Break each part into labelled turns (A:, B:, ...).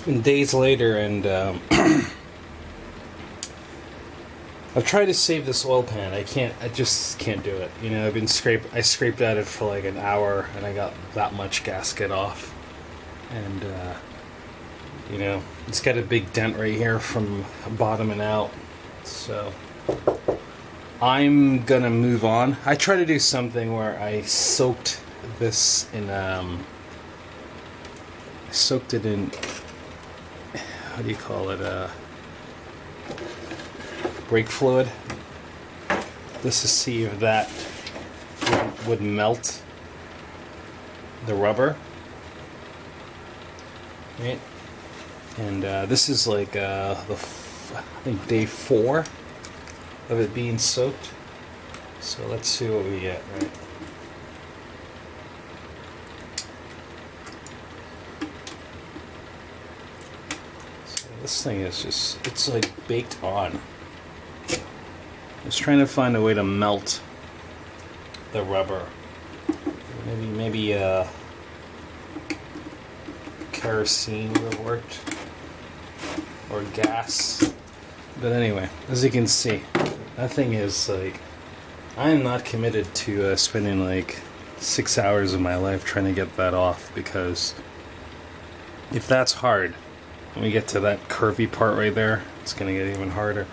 A: been days later, and I've tried to save this oil pan. I just can't do it. You know, I scraped at it for like an hour, and I got that much gasket off. And, you know, it's got a big dent right here from bottoming out. So, I'm gonna move on. I try to do something where I soaked this in, soaked it in, how do you call it, brake fluid, just to see if that would melt the rubber, right? And this is like I think day 4 of it being soaked, so let's see what we get, right? This thing is just, it's like baked on. I was trying to find a way to melt the rubber. Maybe kerosene would have worked, or gas. But anyway, as you can see, that thing is like, I am not committed to spending like 6 hours of my life trying to get that off, because if that's hard, when we get to that curvy part right there, it's going to get even harder.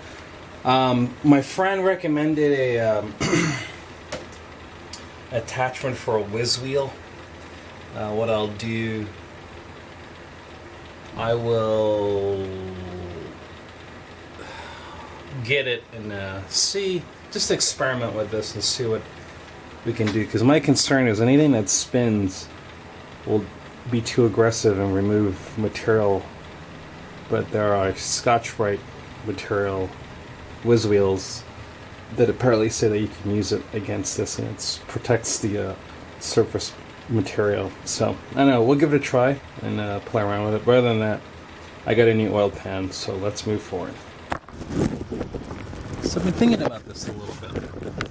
A: My friend recommended a attachment for a whiz wheel. What I'll do, I will get it and just experiment with this and see what we can do. Because my concern is anything that spins will be too aggressive and remove material. But there are Scotch-Brite material whiz wheels that apparently say that you can use it against this, and it protects the surface material. So I don't know, we'll give it a try and play around with it. But other than that, I got a new oil pan, so let's move forward. So I've been thinking about this a little bit,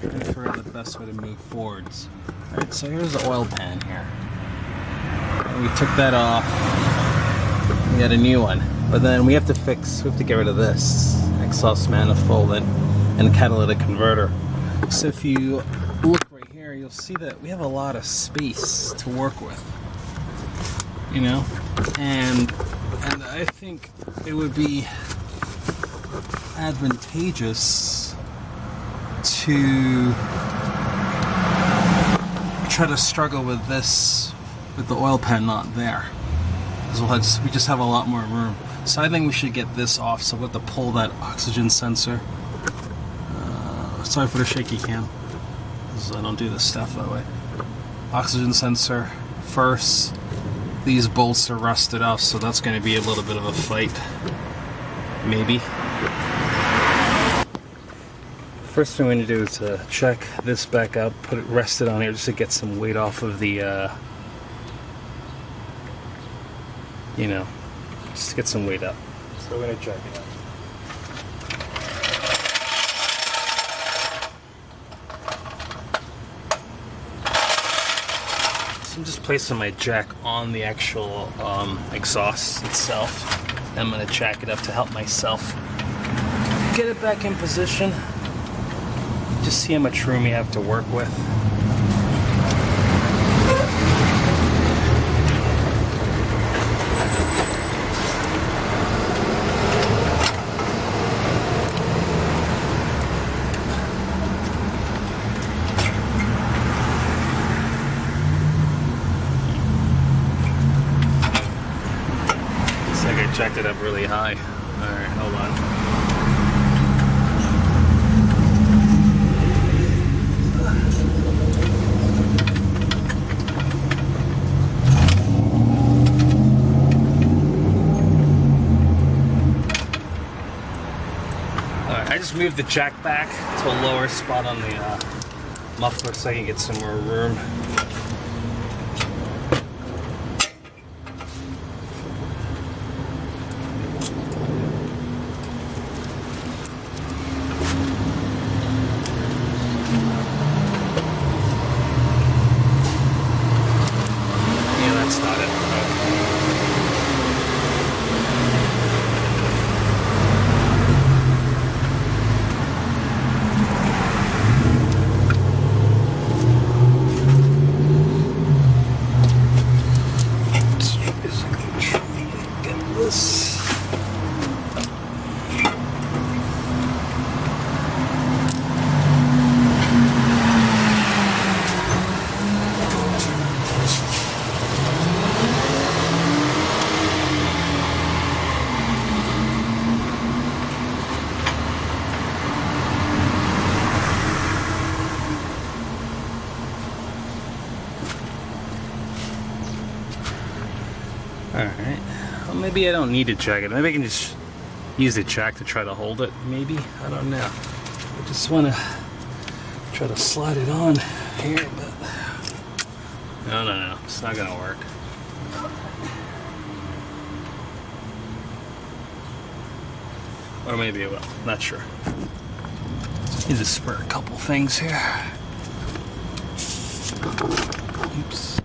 A: trying to figure out the best way to move forwards. Alright, so here's the oil pan here. And we took that off. We got a new one. But then we have to get rid of this exhaust manifold and catalytic converter. So if you look right here, you'll see that we have a lot of space to work with. You know? And I think it would be advantageous to try to struggle with this, with the oil pan not there. We just have a lot more room. So I think we should get this off, so we'll have to pull that oxygen sensor. Sorry for the shaky cam, because I don't do this stuff that way. Oxygen sensor first. These bolts are rusted off, so that's going to be a little bit of a fight. Maybe. First thing we need to do is check this back up, rest it on here just to get some weight off of the, you know, just to get some weight up. So we're going to check it out. So I'm just placing my jack on the actual exhaust itself. I'm going to jack it up to help myself get it back in position. Just see how much room you have to work with. Jacked it up really high. Alright, hold on. Alright, I just moved the jack back to a lower spot on the muffler so I can get some more room. Alright. Well, maybe I don't need to jack it. Maybe I can just use the jack to try to hold it. Maybe. I don't know. I just want to try to slide it on here, but no. It's not going to work. Or maybe it will. Not sure. Need to spur a couple things here. Oops.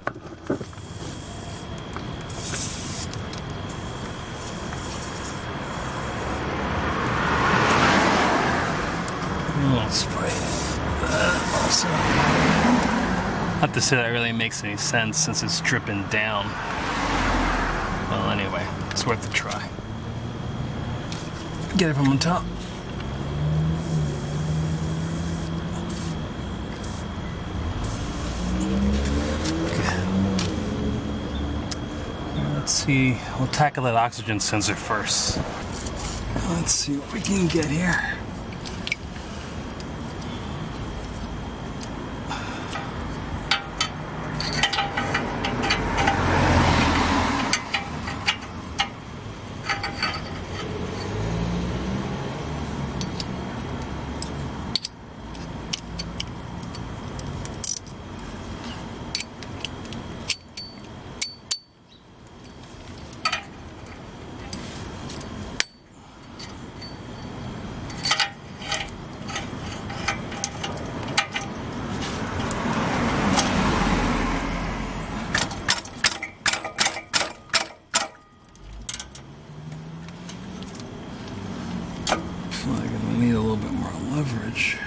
A: I'll spray that also. Not to say that really makes any sense since it's dripping down. Well, anyway, it's worth a try. Get it from on top. Okay. Let's see. We'll tackle that oxygen sensor first. Let's see what we can get here. Like I'm gonna need a little bit more leverage.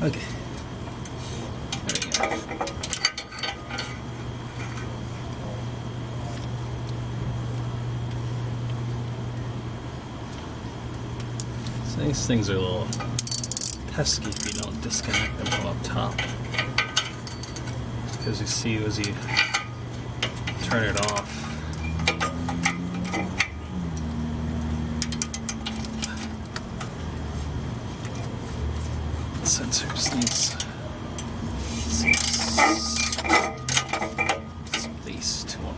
A: Okay. There we go. So these things are a little pesky if you don't disconnect them from up top. Because you see as you turn it off, sensors needs space to unwind.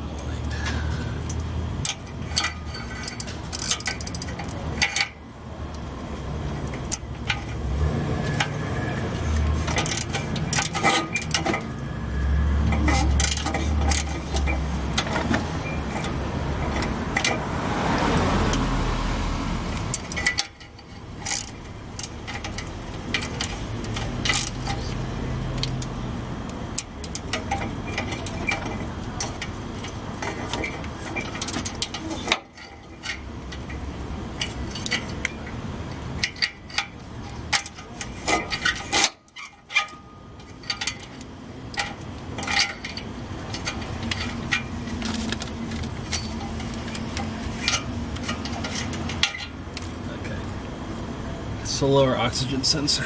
A: Lower oxygen sensor.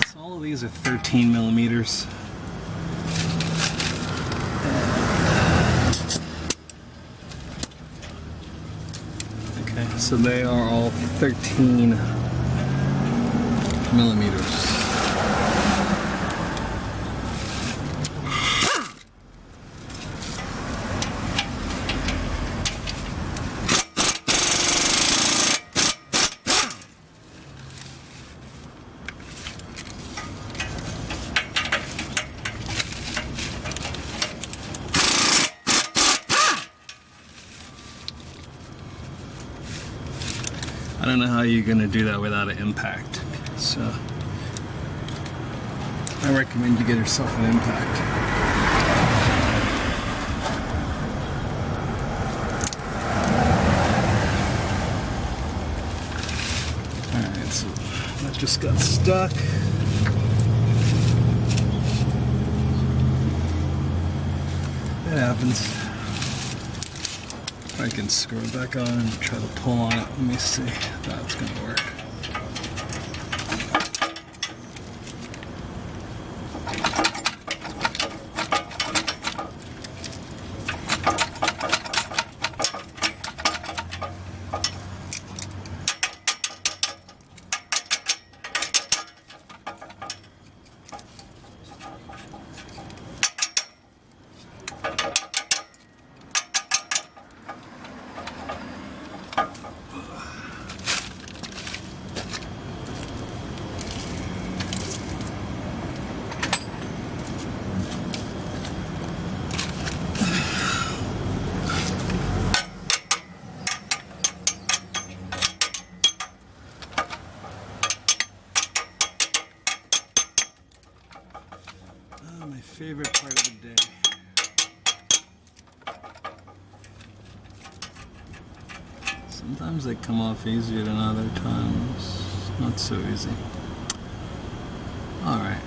A: So all of these are 13 millimeters. Okay, So they are all 13 millimeters. I don't know how you're going to do that without an impact, so I recommend you get yourself an impact. Alright, so that just got stuck. It happens. I can screw it back on and try to pull on it. Let me see if that's going to work. Favorite part of the day. Sometimes they come off easier than other times. Not so easy. All right.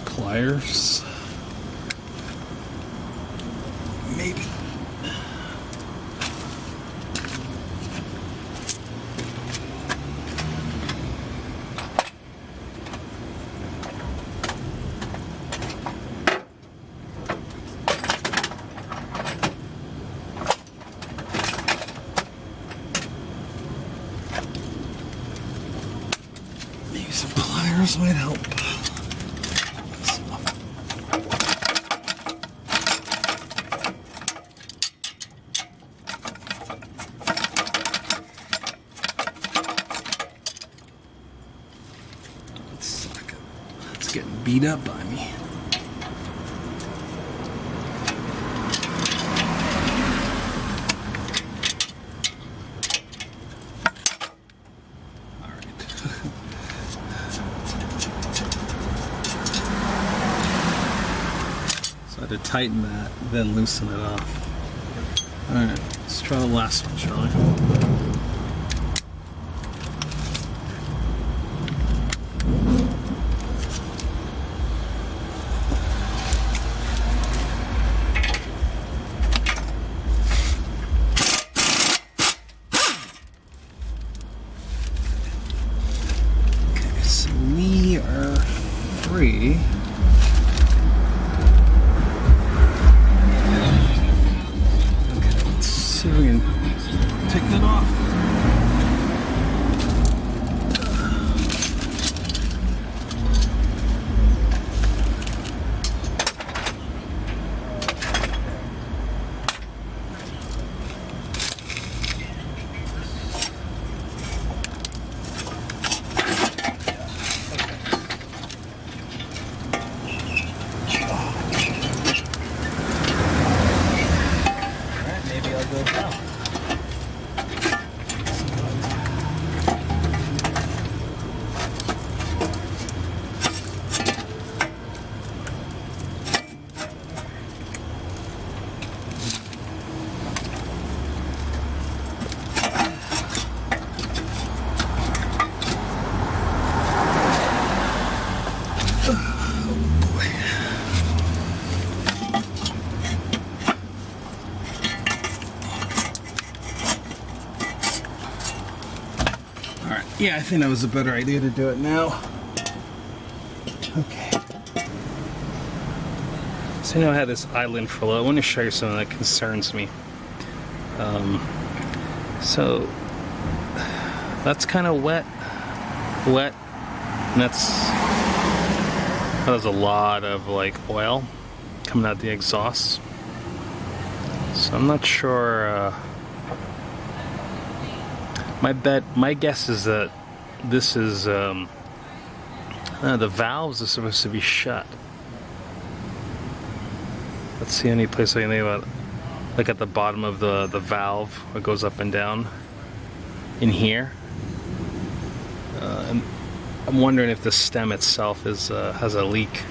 A: Pliers. Maybe. Some pliers might help. It's getting beat up by me. So I had to tighten that, then loosen it off. Alright, let's try the last one, shall we? Okay, so we are free. See if we can take that off. Alright, maybe I'll go down. Yeah, I think that was a better idea to do it now. Okay. So I know I had this island for a little. I want to show you something that concerns me. So that's kind of wet, and there's a lot of like oil coming out the exhaust. So I'm not sure. My guess is that this is the valves are supposed to be shut. Let's see any place I can think about. Like at the bottom of the valve, it goes up and down in here. And I'm wondering if the stem itself is has a leak.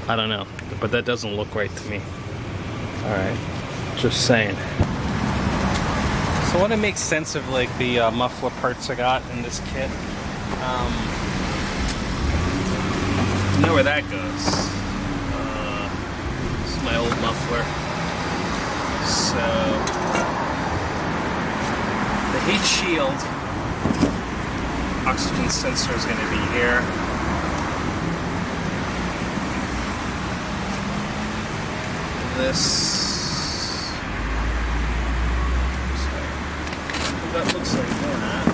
A: I don't know, but that doesn't look right to me. All right, just saying. So I want to make sense of like the muffler parts I got in this kit. You know where that goes. This is my old muffler. So the heat shield oxygen sensor is going to be here. This, that looks like that.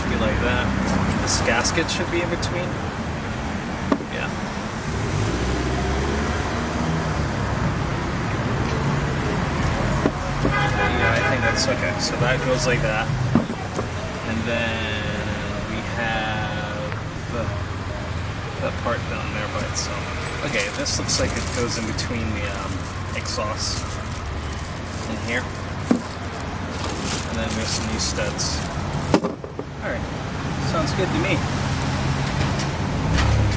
A: Should be like that. This gasket should be in between. Yeah. Yeah, I think that's okay. So that goes like that. And then we have that part down there by itself. Okay, this looks like it goes in between the exhaust in here. And then there's some new studs. Alright, sounds good to me.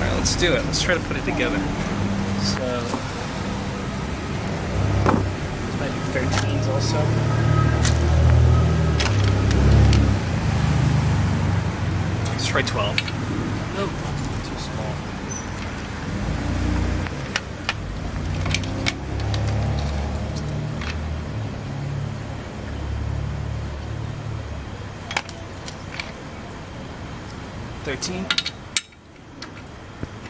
A: Alright, let's do it. Let's try to put it together. So, this might be 13s also. Let's try 12. Nope, too small. $13.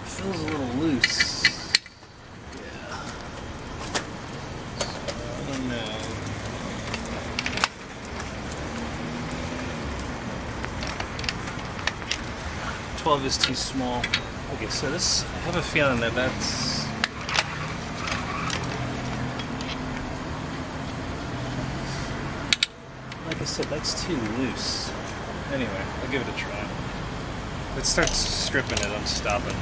A: Feels a little loose. Yeah. I don't know. $12 is too small. Okay, so this, I have a feeling that that's... Like I said, that's too loose. Anyway, I'll give it a try. If it starts stripping it, I'm stopping.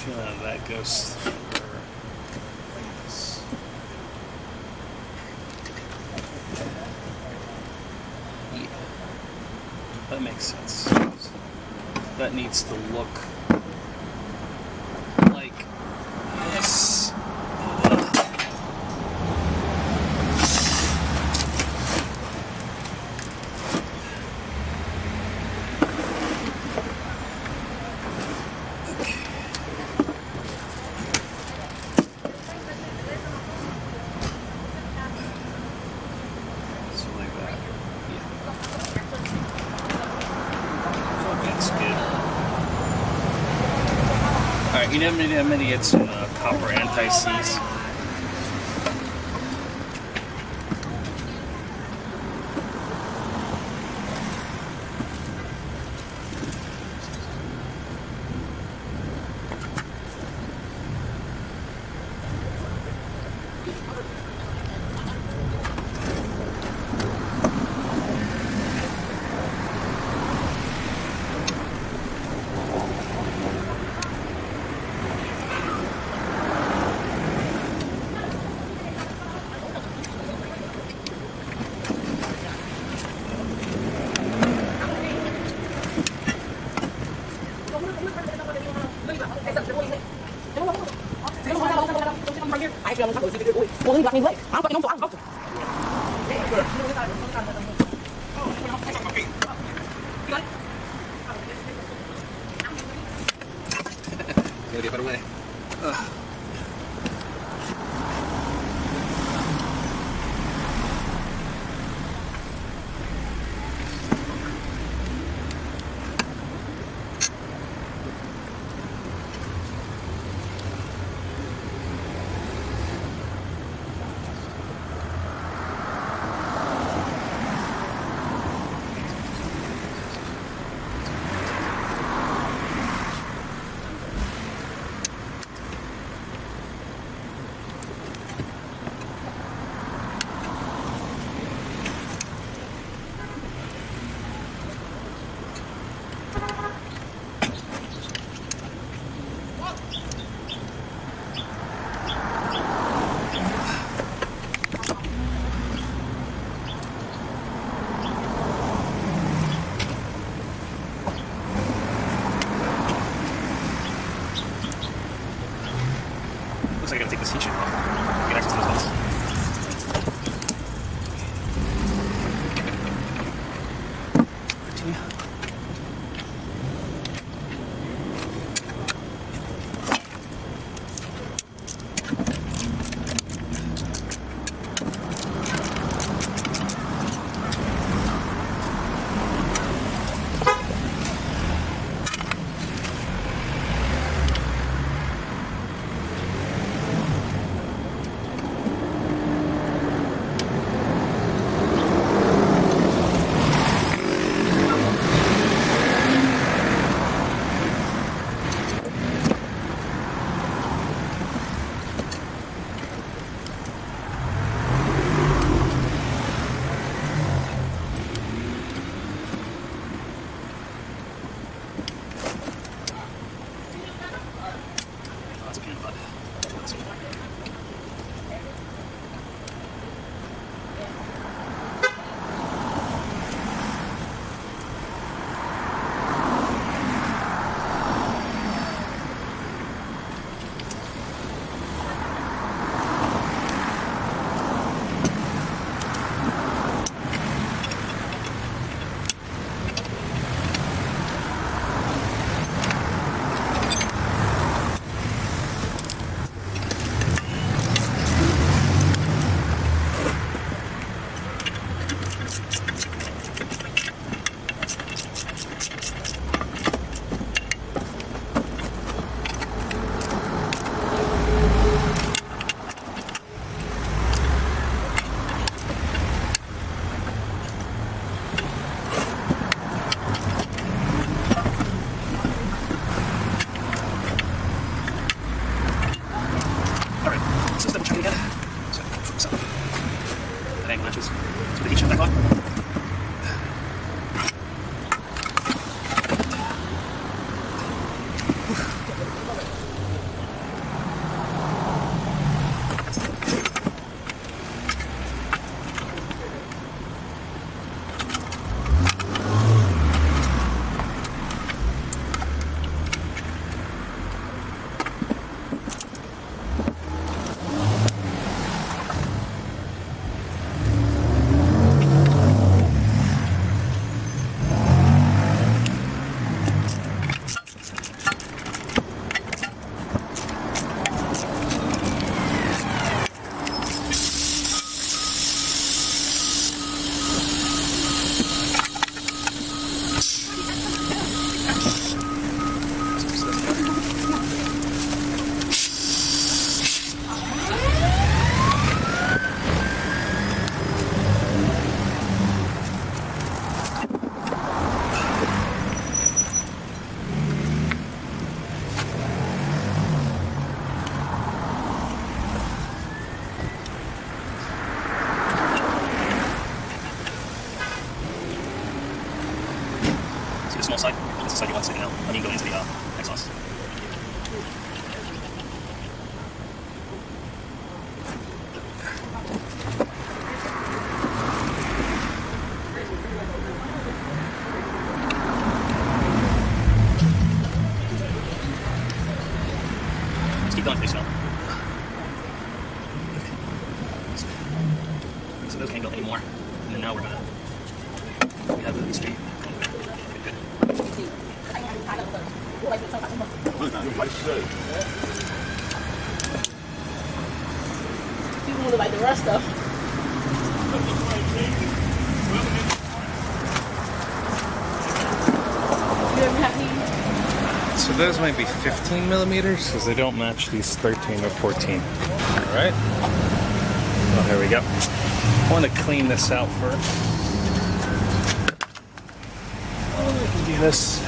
A: feeling that goes through like this. Yeah, that makes sense. That needs to look like this. You know, I'm going to get some copper anti-seize. I gotta take this heat shield off. Get access to those belts. Continue.
B: just decide you want to now. Let me go into the exhaust. Just keep going till you smell. So those can't go anymore. And then now we have the speed. Good.
C: People look like the rest of.
A: So those might be 15 millimeters because they don't match these 13 or 14. All right. Well, here we go. I want to clean this out first. Oh, we can do this.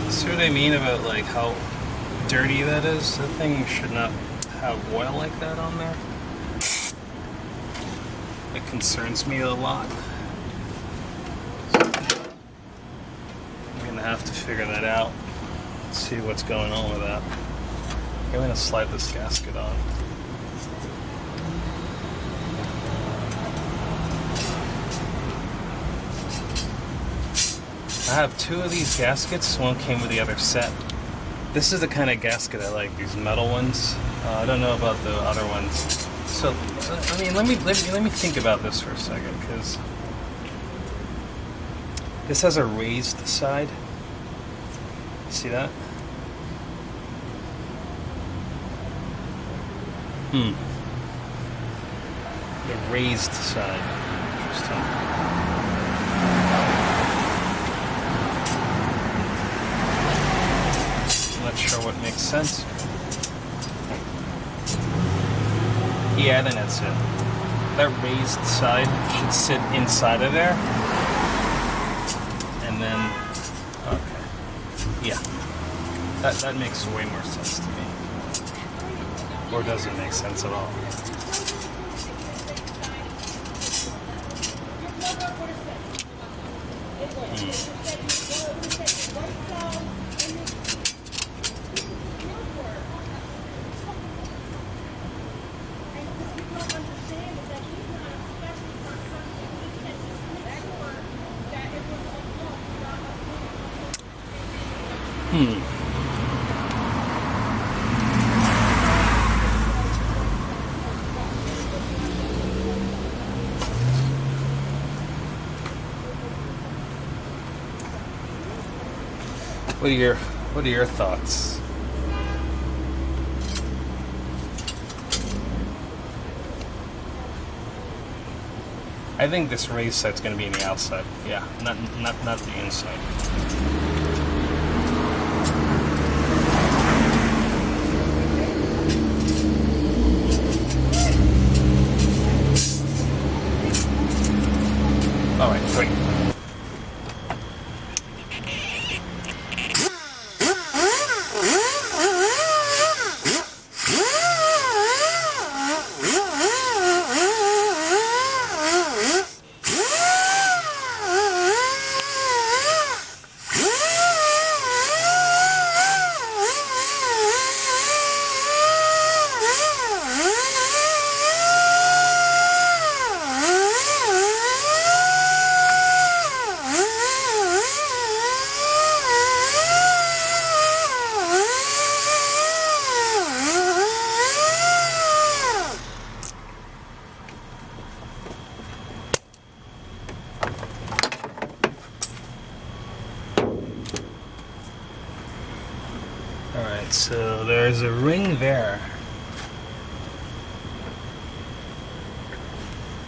A: See what I mean about like how dirty that is? That thing should not have oil like that on there. It concerns me a lot. I'm gonna have to figure that out. See what's going on with that. I'm gonna slide this gasket on. I have two of these gaskets. One came with the other set. This is the kind of gasket I like, these metal ones. I don't know about the other ones. So, I mean, let me think about this for a second, because this has a raised side. See that? The raised side. Interesting. Not sure what makes sense. Yeah, I think that's it. That raised side should sit inside of there. And then, okay. Yeah. That makes way more sense to me. Or does it make sense at all? What are your thoughts? I think this raised side's going to be in the outside. Yeah, not the inside. All right, great. Alright, so there's a ring there.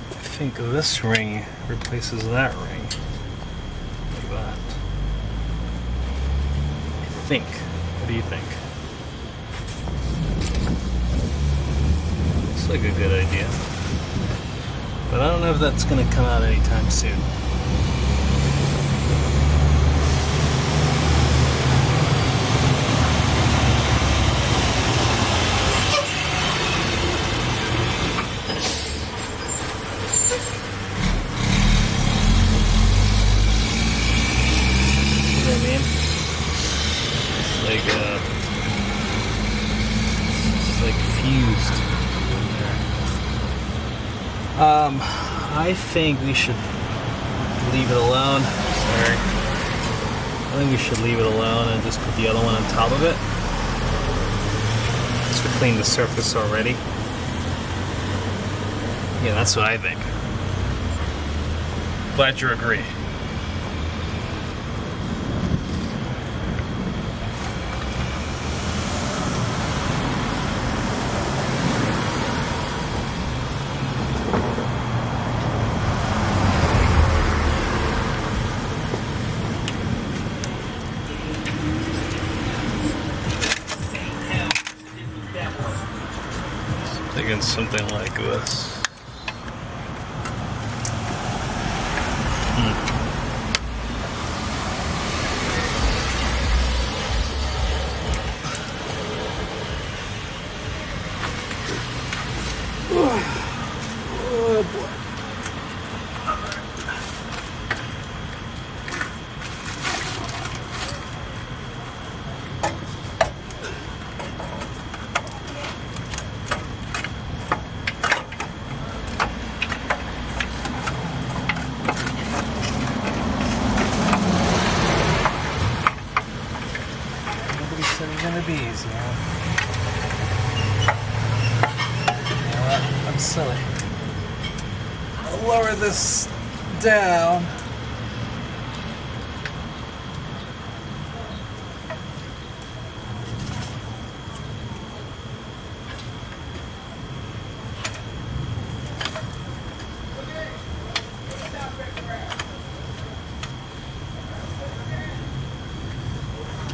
A: I think this ring replaces that ring. Like that. I think. What do you think? Looks like a good idea. But I don't know if that's going to come out anytime soon. it's like fused in there. I think we should leave it alone. Sorry. I think we should leave it alone and just put the other one on top of it. Just to clean the surface already. Yeah, that's what I think. Glad you agree. Thinking something like this. Oh boy. Nobody said it was gonna be easy, huh? You know what? I'm silly. I'll lower this down.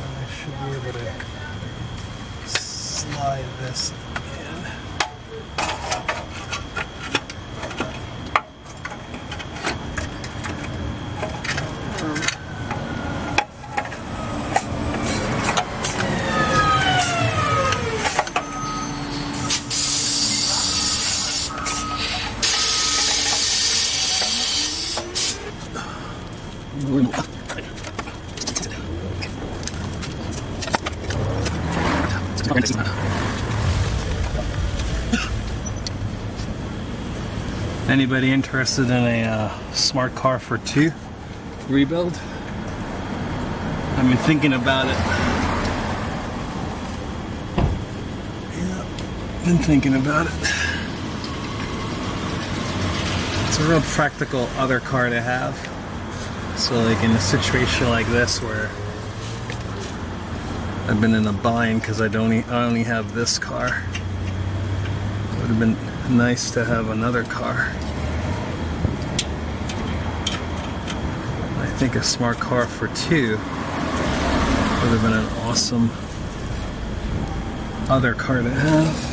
A: I should be able to slide this in. Anybody interested in a smart car for 2 rebuild? I've been thinking about it. Yeah, been thinking about it. It's a real practical other car to have. So like in a situation like this where I've been in a bind because I only have this car, it would have been nice to have another car. I think a smart car for 2 would have been an awesome other car to have.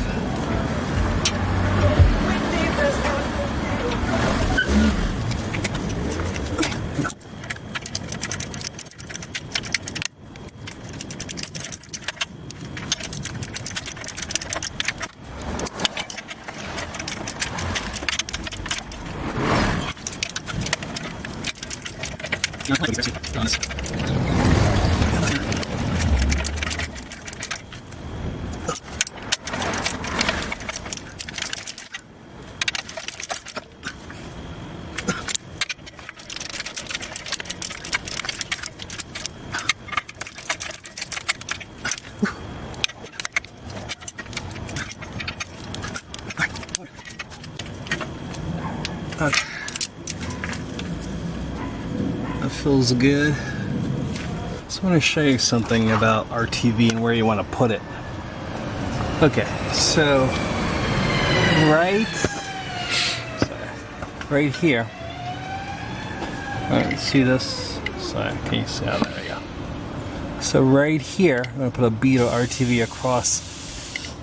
A: That feels good. So I want to show you something about RTV and where you want to put it. Okay, so right here. Alright, see this? Sorry, can you see? Oh, there you go. So right here, I'm going to put a bead of RTV across,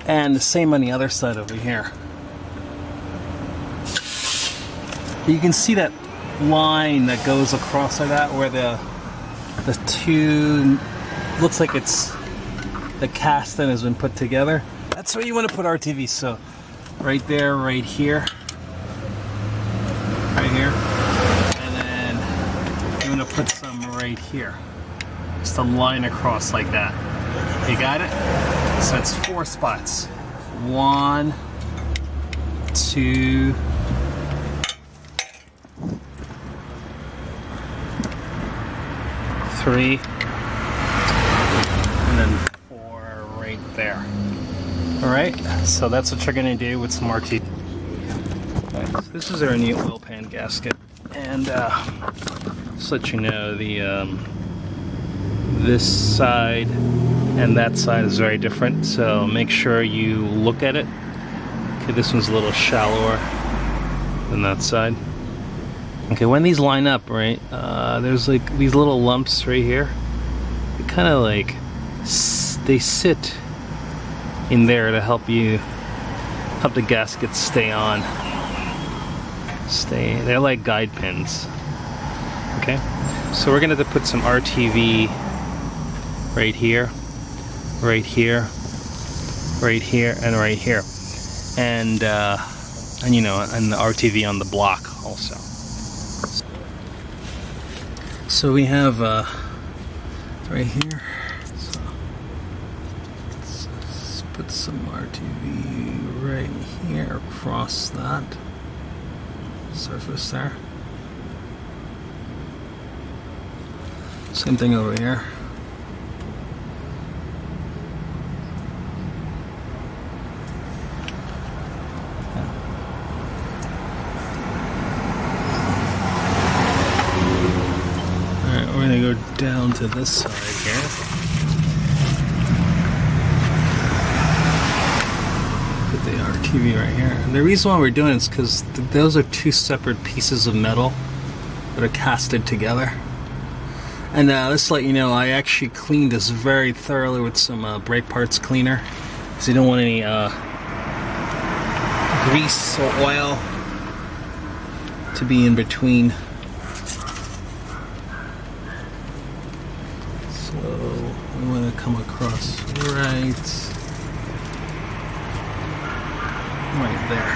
A: and the same on the other side over here. You can see that line that goes across like that, where the two looks like it's the casting has been put together. That's where you want to put RTV. So right there, right here, and then you want to put some right here. Just a line across like that. You got it? So that's 4 spots. 1, 2, 3, and then 4 right there. Alright, so that's what you're going to do with some RT. Right, so this is our new oil pan gasket. And just let you know, this side and that side is very different, so make sure you look at it. Okay, this one's a little shallower than that side. Okay, when these line up, right, there's like these little lumps right here. They kind of like, they sit in there to help the gaskets stay on. They're like guide pins. Okay, so we're gonna have to put some RTV right here, right here, right here, and right here, and you know, and the RTV on the block also. So we have right here. So let's put some RTV right here across that surface there. Same thing over here. Alright, we're gonna go down to this side here. Put the RTV right here. And the reason why we're doing it is because those are 2 separate pieces of metal that are casted together. And let's let you know, I actually cleaned this very thoroughly with some brake parts cleaner, because you don't want any grease or oil to be in between. So we want to come across right there.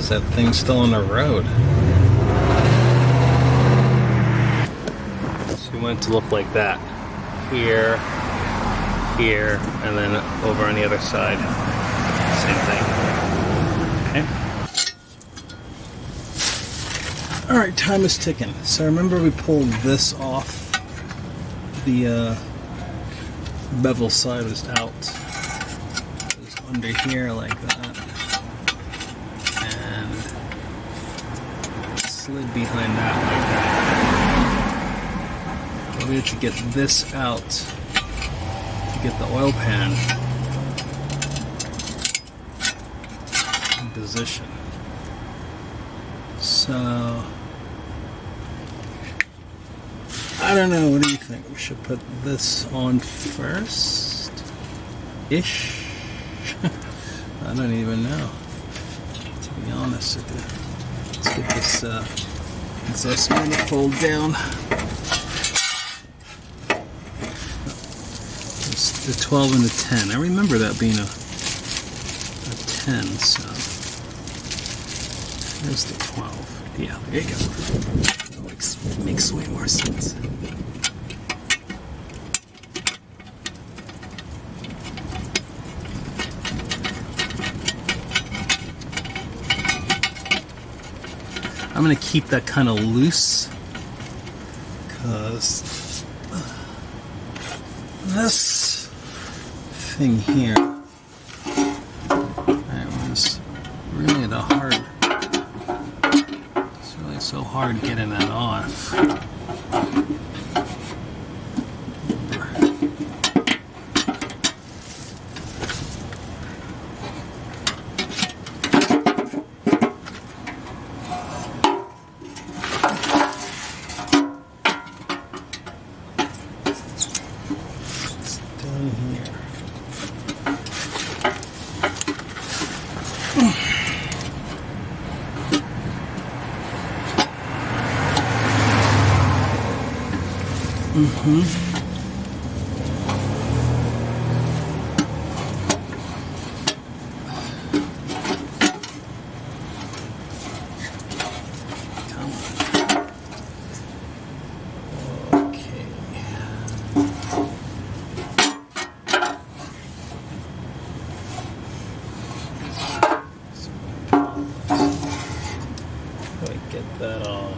A: That thing's still on the road. So we want it to look like that. Here, here, and then over on the other side. Same thing. Okay. Alright, time is ticking. So remember we pulled this off. The bevel side was out. It was under here like that. Slid behind that like that. We need to get this out to get the oil pan in position. So I don't know, what do you think? We should put this on first? Ish? I don't even know, to be honest with you. Let's get this exhaust manifold down. It's the 12 and the 10. I remember that being a 10, so there's the 12. Yeah, there you go. That makes way more sense. I'm going to keep that kind of loose because this thing here, it's really it's really so hard getting that off. in here. Get that on.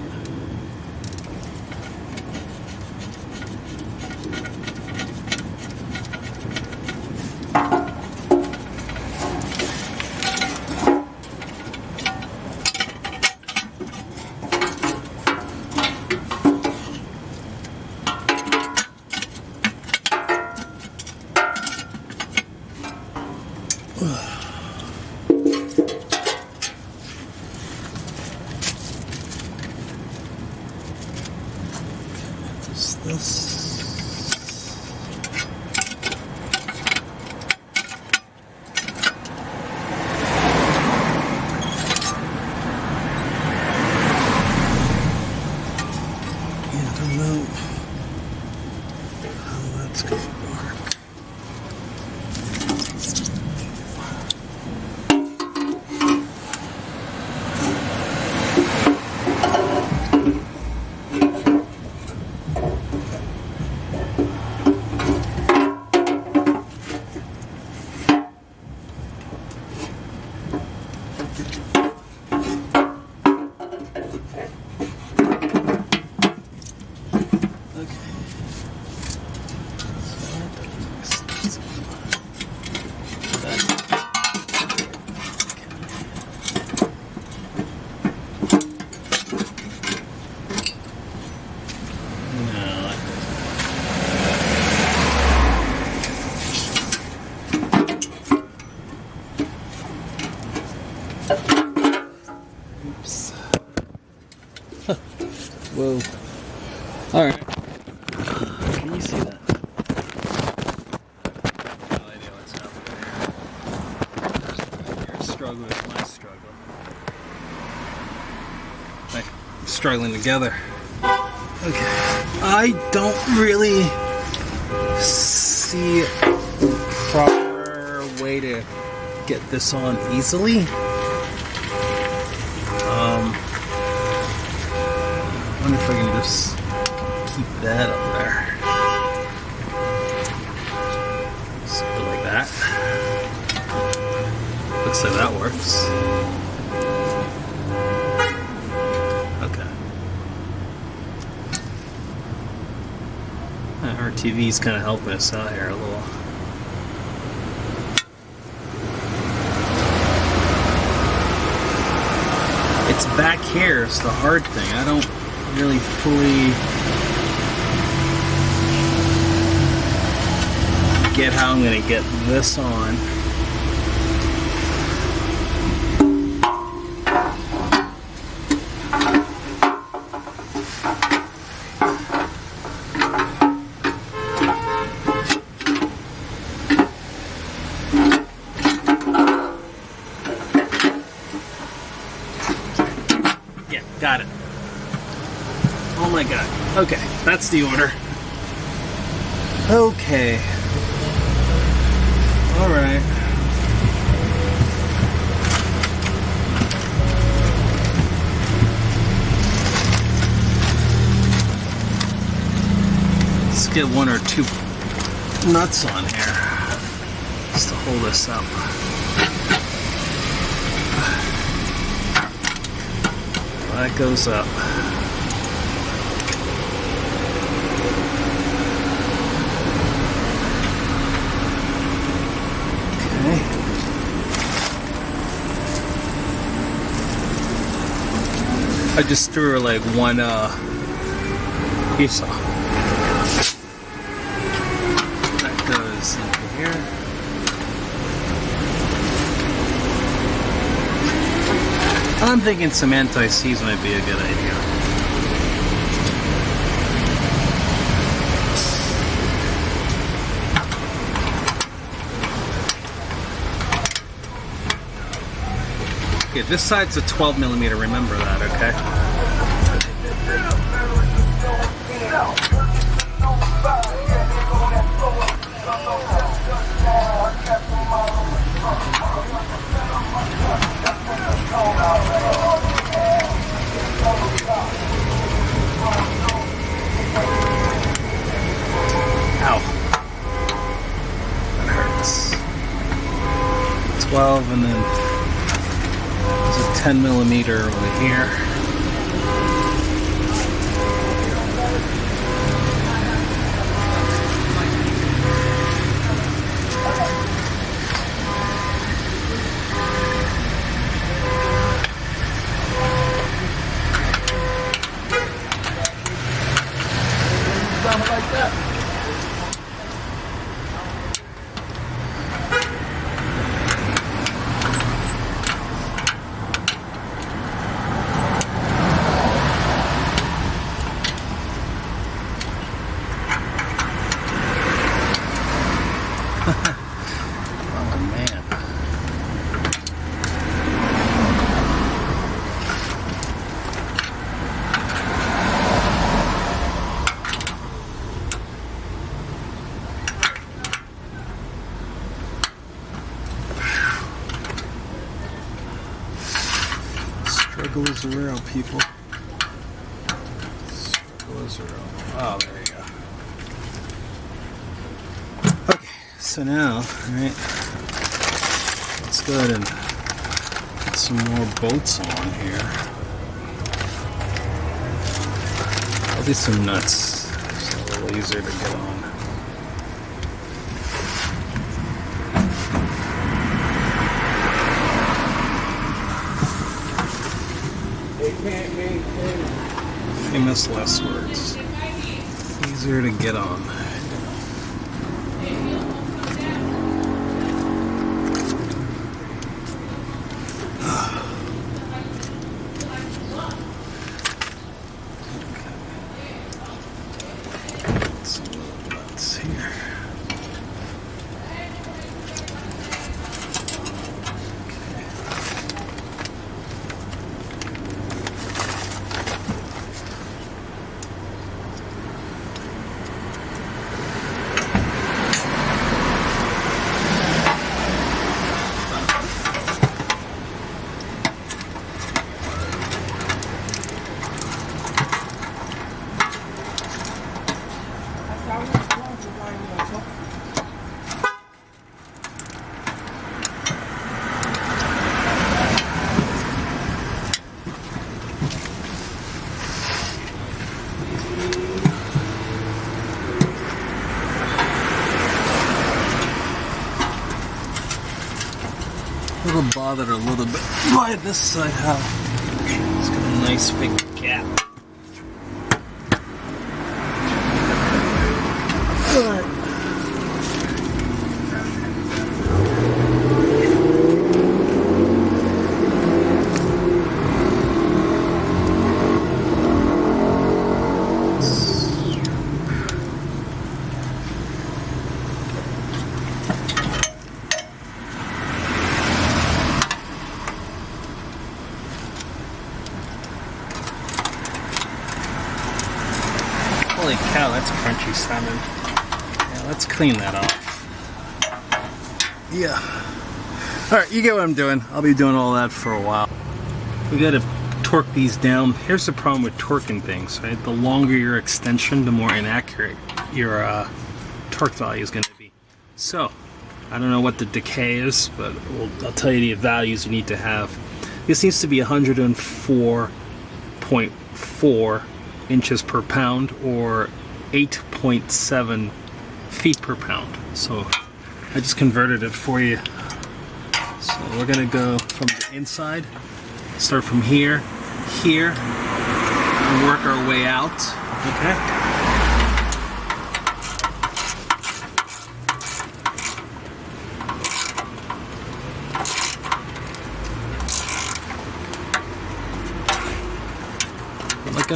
A: This. Yeah, I don't know how that's going to work. Oops. Whoa. Alright. Can you see that? No idea what's happening. Your struggle is my struggle. Like, struggling together. Okay. I don't really see a proper way to get this on easily. I wonder if I can just keep that up there. Just put it like that. Looks like that works. Okay. Our TV's kind of helping us out here a little. It's back here, it's the hard thing. I don't really fully get how I'm going to get this on. Yeah, got it. Oh my god. Okay, that's the order. Okay. Alright. Let's get one or two nuts on here just to hold this up. That goes up. Okay. I just threw like one piece off. That goes into here. I'm thinking some anti-seize might be a good idea. Okay, this side's a 12 millimeter. Remember that, okay? Ow. That hurts. 12 and then there's a 10 millimeter over here.
C: Like that.
A: Oh man. Struggle is real, people. Struggle is real. Oh, there you go. Okay, so now, alright, let's go ahead and put some more bolts on here. I'll do some nuts, so a little easier to get on. Famous last words. Easier to get on. Some little nuts here. A little bothered a little bit by this side how it's got a nice big gap. Alright. Holy cow, that's crunchy salmon. Yeah, let's clean that off. Yeah. Alright, you get what I'm doing. I'll be doing all that for a while. We gotta torque these down. Here's the problem with torquing things, right? The longer your extension, the more inaccurate your torque value is gonna be. So, I don't know what the decay is, but I'll tell you the values you need to have. This needs to be 104.4 inches per pound or 8.7 feet per pound. So I just converted it for you. So we're gonna go from the inside, start from here, and work our way out. Okay.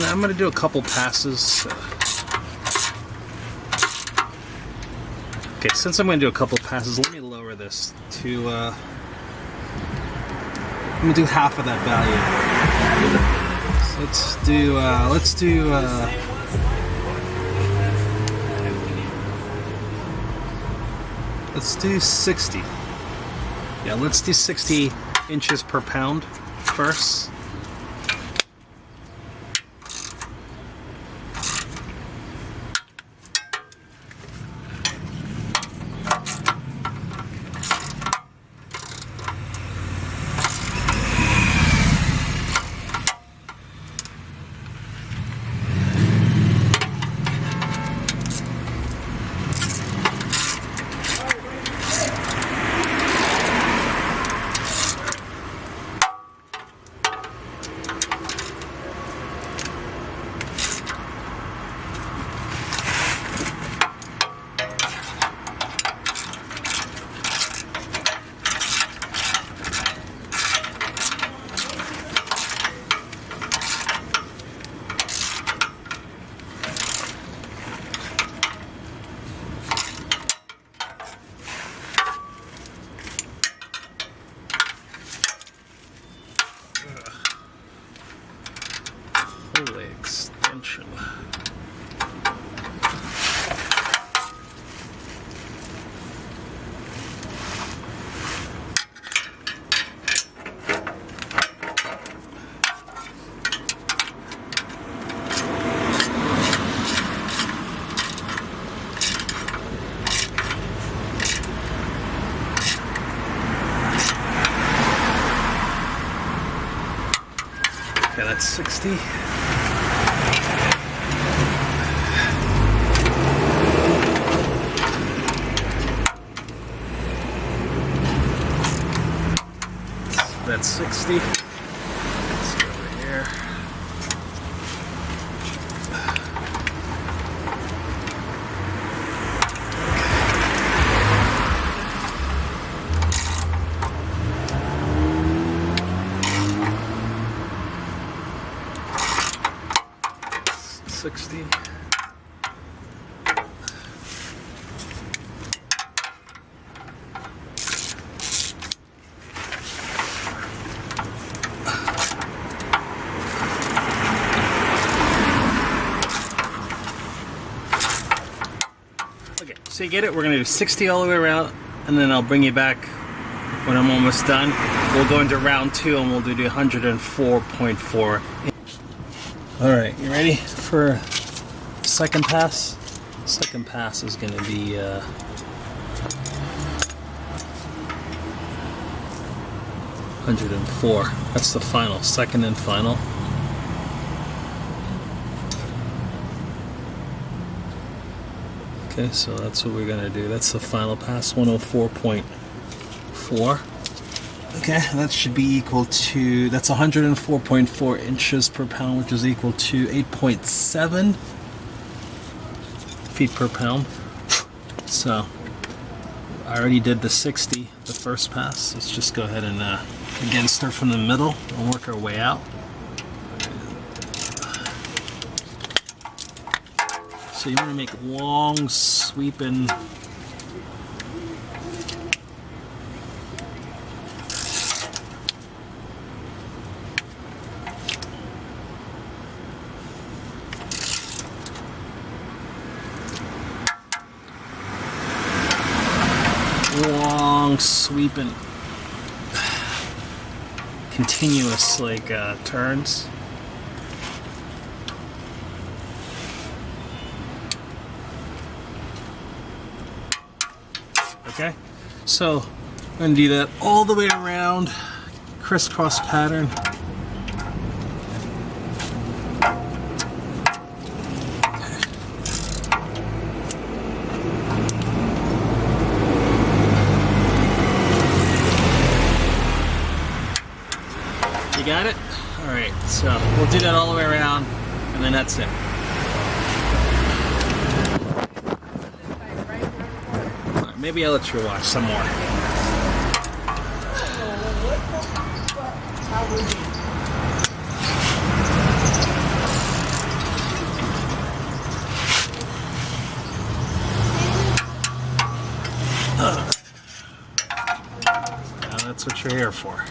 A: I'm gonna do a couple passes. Okay, since I'm gonna do a couple passes, let me lower this to I'm gonna do half of that value. So let's do 60. Yeah, let's do 60 inches per pound first. Holy extension. Okay, that's 60. That's 60. Let's go over here. Okay. 60. Okay, so you get it? We're going to do 60 all the way around, and then I'll bring you back when I'm almost done. We'll go into round 2 and we'll do the 104.4. Alright, you ready for second pass? Second pass is going to be 104. That's the final, second and final. Okay, so that's what we're gonna do. That's the final pass, 104.4. Okay, that should be equal to, that's 104.4 inches per pound, which is equal to 8.7 feet per pound. So, I already did the 60, the first pass. Let's just go ahead and, again, start from the middle and work our way out. So you want to make long, sweeping continuous like turns. Okay, so I'm going to do that all the way around, crisscross pattern. You got it? Alright, so we'll do that all the way around, and then that's it. Maybe I'll let you watch some more. Now that's what you're here for.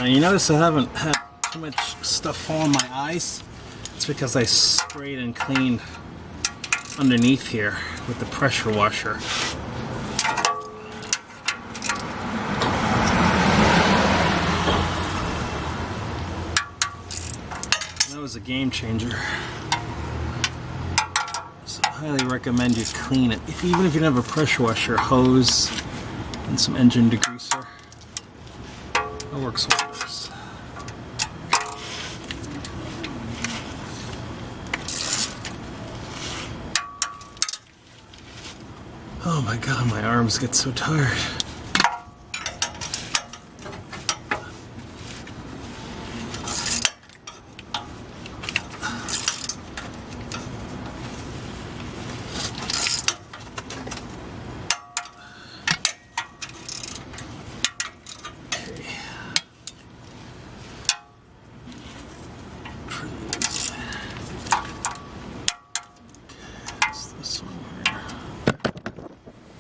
A: Now you notice I haven't had too much stuff fall in my eyes. It's because I sprayed and cleaned underneath here with the pressure washer. That was a game changer. So I highly recommend you clean it. Even if you don't have a pressure washer, hose and some engine degreaser. That works wonders. Oh my god, my arms get so tired.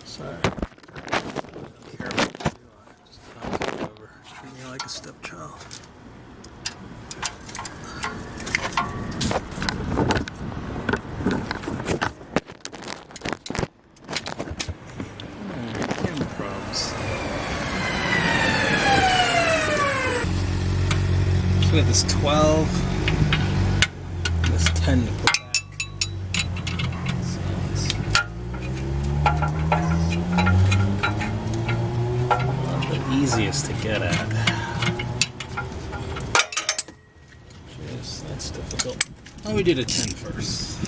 A: Sorry. I don't care about you. I just knocked it over. Treat me like a stepchild. Camera probes. So we have this 12, and this 10 to put back. Easiest to get at. Jeez, that's difficult. Oh, we did a 10 first.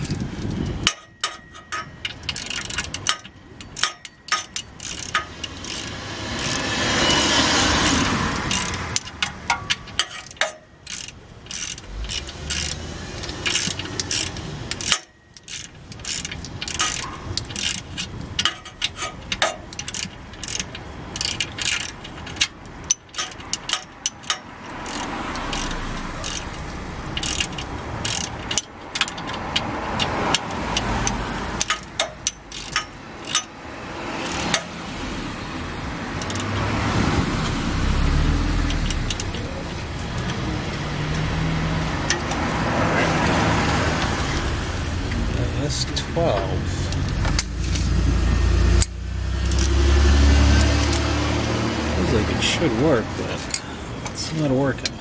A: This 12. Feels like it should work, but it's not working.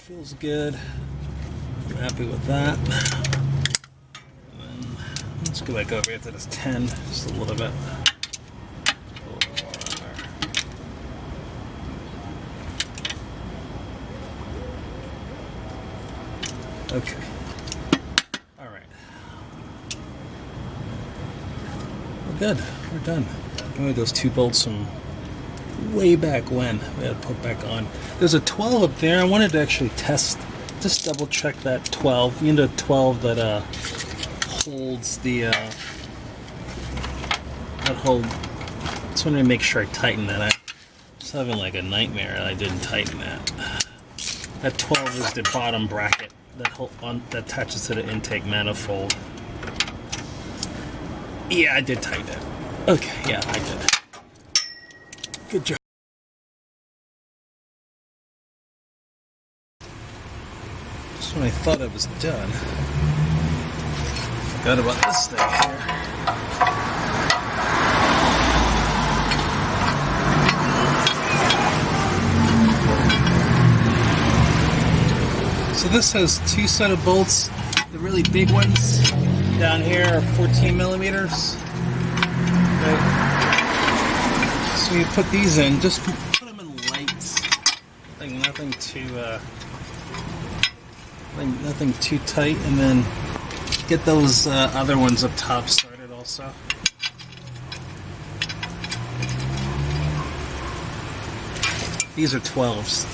A: Feels good. I'm happy with that. And then let's go back over here to this 10 just a little bit. Okay. All right. We're good. We're done. Only those two bolts from way back when we had to put back on. There's a 12 up there. I wanted to actually test, just double check that 12. You know, 12 that holds the that hold. Just wanted to make sure I tighten that. I was having like a nightmare and I didn't tighten that. That 12 is the bottom bracket that that attaches to the intake manifold. Yeah, I did tighten it. Okay, yeah, I did. Good job. Just when I thought I was done. Forgot about this thing here. So this has two set of bolts. The really big ones down here are 14 millimeters. Right. So you put these in, just put them in lights. Nothing too tight, and then get those other ones up top started also. These are 12s.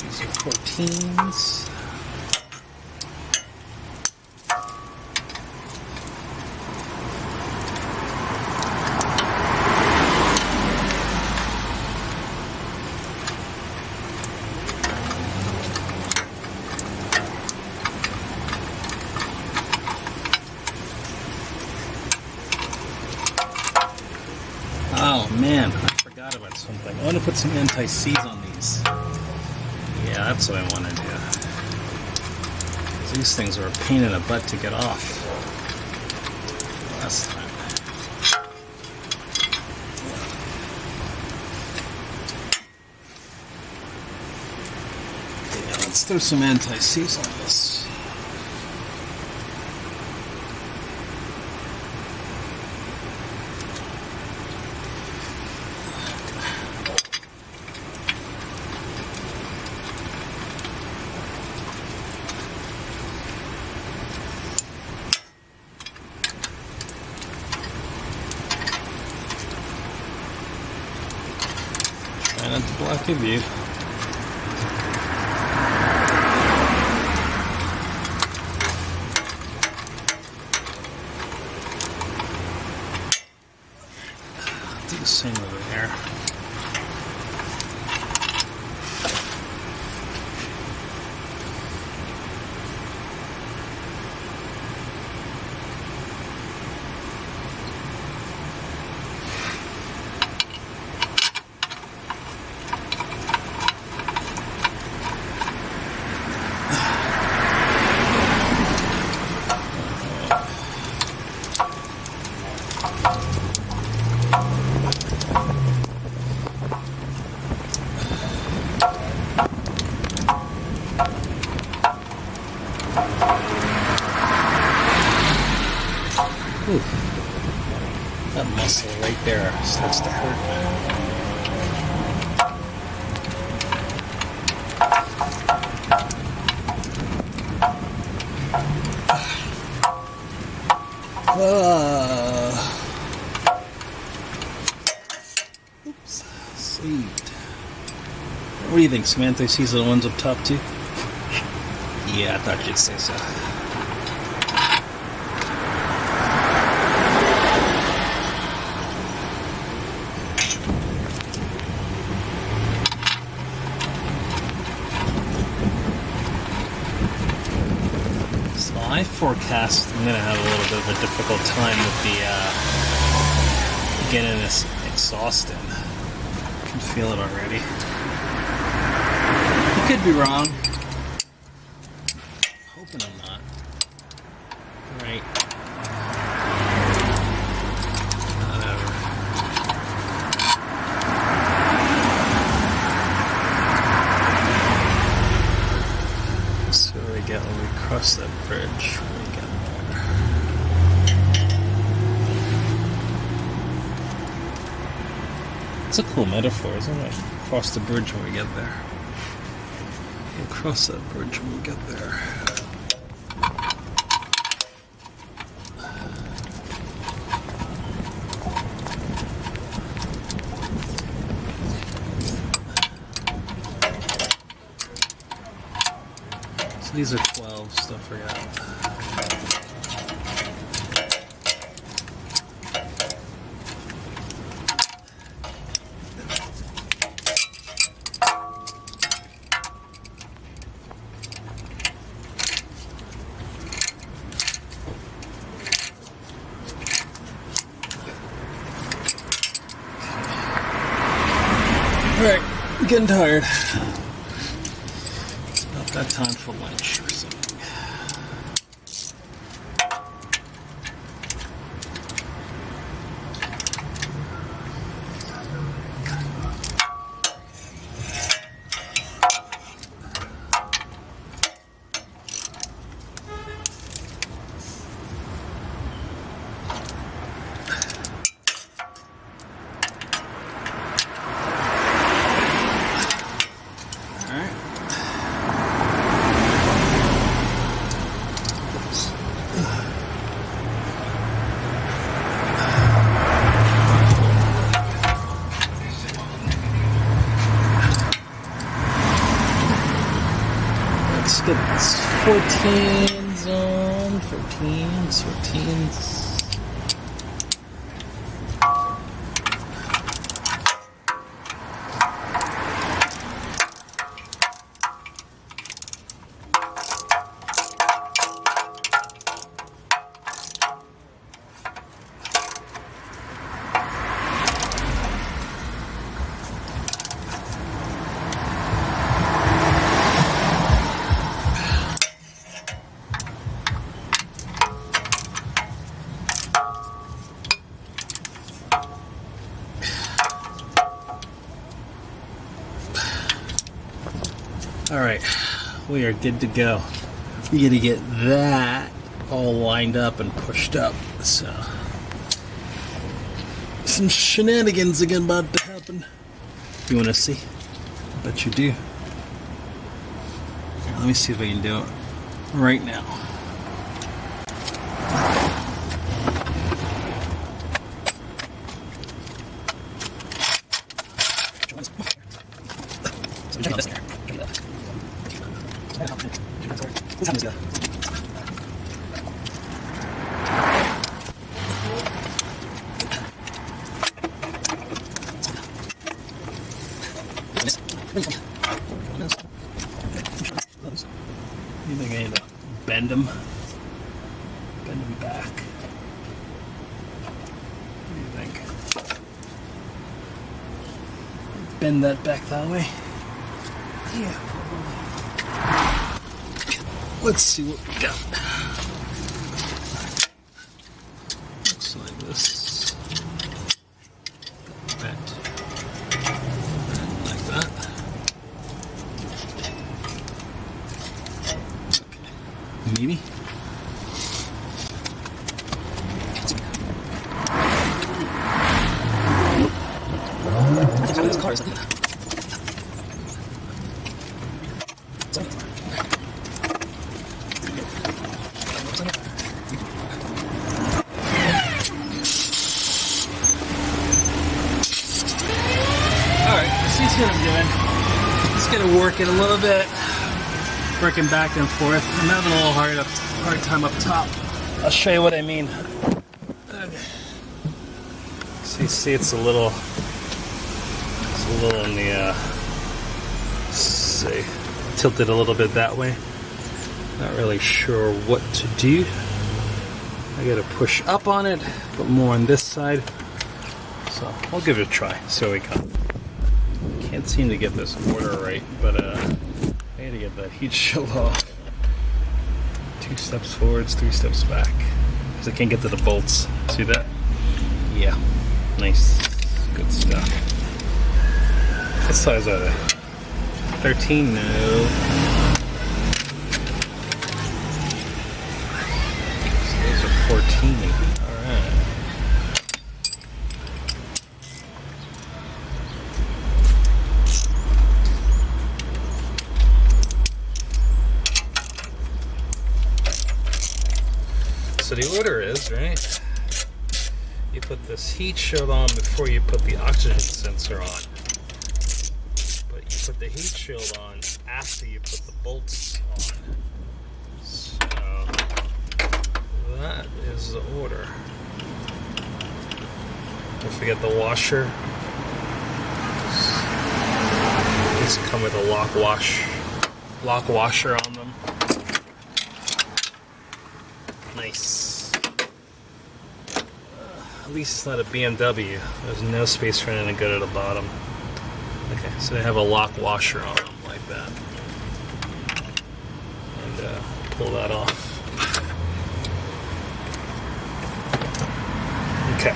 A: These are 14s. Oh man, I forgot about something. I want to put some anti-seize on these. Yeah, that's what I want to do. These things are a pain in the butt to get off. Last time. Yeah, let's throw some anti-seize on this. Try not to block your view. Do the same over there. Ooh. That muscle right there starts to hurt. Oops, saved. What do you think? Some anti-seize are the ones up top too? Yeah, I thought you'd say so. I forecast I'm going to have a little bit of a difficult time with the getting this exhaust in. I can feel it already. I could be wrong. Hoping I'm not. Right. Whatever. So we get when we cross that bridge. When we get there. It's a cool metaphor, isn't it? Cross the bridge when we get there. We'll cross that bridge when we get there. So these are 12s, don't forget. Alright, I'm getting tired. About that time for lunch or something. Let's get this 14s on, 14s. Alright, we are good to go. We gotta get that all lined up and pushed up. So, some shenanigans again about to happen. You wanna see? I bet you do. Here, let me see if I can do it right now. You think I need to bend them? Bend them back. What do you think? Bend that back that way? Yeah. Let's see what we got. Looks like this. Bent. Like that. Maybe. This car is like that. Alright, see what I'm doing. Just gonna work it a little bit. Working back and forth. I'm having a little hard time up top. I'll show you what I mean. Okay. So you see it's a little in the say tilted a little bit that way. Not really sure what to do. I gotta push up on it, but more on this side. So I'll give it a try. See what we got. Can't seem to get this order right, but I gotta get that heat shield off. 2 steps forwards, 3 steps back. Because I can't get to the bolts. See that? Yeah. Nice. Good stuff. What size are they? 13? No. So those are 14. Alright. So the order is, right? You put this heat shield on before you put the oxygen sensor on. But you put the heat shield on after you put the bolts on. So that is the order. Don't forget the washer. These come with a lock washer on them. Nice. At least it's not a BMW. There's no space for anything good at the bottom. Okay, so they have a lock washer on them like that. And pull that off. Okay.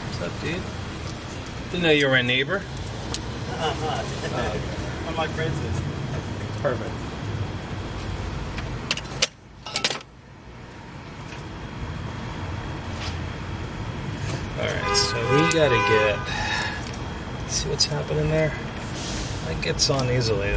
A: What's up, dude? Didn't know you were a neighbor.
B: One of my friends is.
A: Perfect. Alright, so we gotta get. See what's happening there? That gets on easily.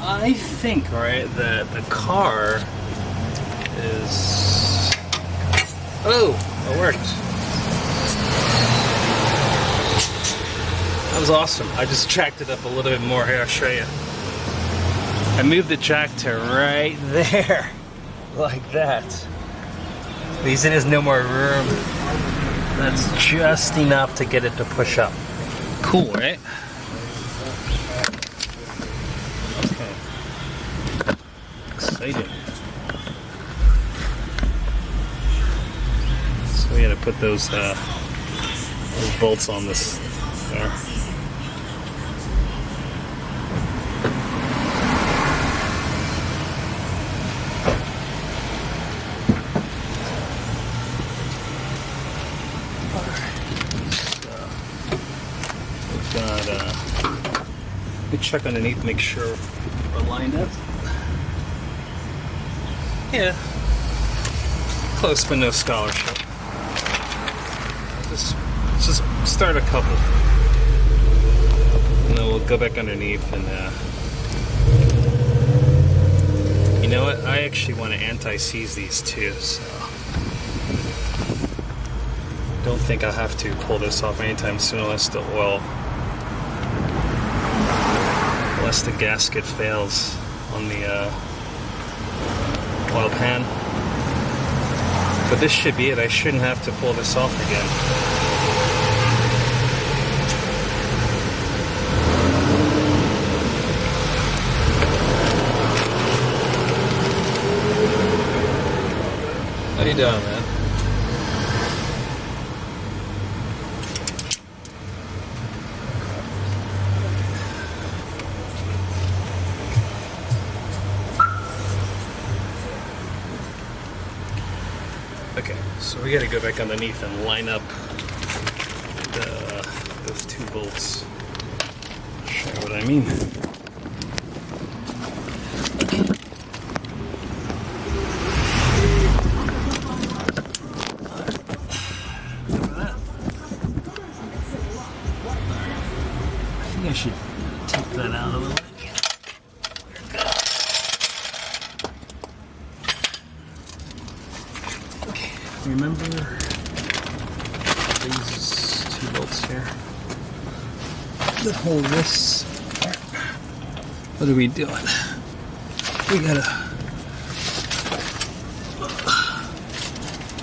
A: I think, right, that the car is... Oh, it worked. That was awesome. I just jacked it up a little bit more. Here, I'll show you. I moved the jack to right there. Like that. But you see there's no more room. That's just enough to get it to push up. Cool, right? Exciting. So we gotta put those bolts on this there. We've got let me check underneath, make sure we're lined up. Yeah, close but no scholarship. Just start a couple, and then we'll go back underneath and you know what? I actually want to anti-seize these too, so don't think I'll have to pull this off anytime soon unless the oil, unless the gasket fails on the oil pan. But this should be it. I shouldn't have to pull this off again. How you doing, man? Okay, so we gotta go back underneath and line up those two bolts. Show you what I mean. I think I should take that out a little bit. Remember these two bolts here that hold this? What are we doing? We gotta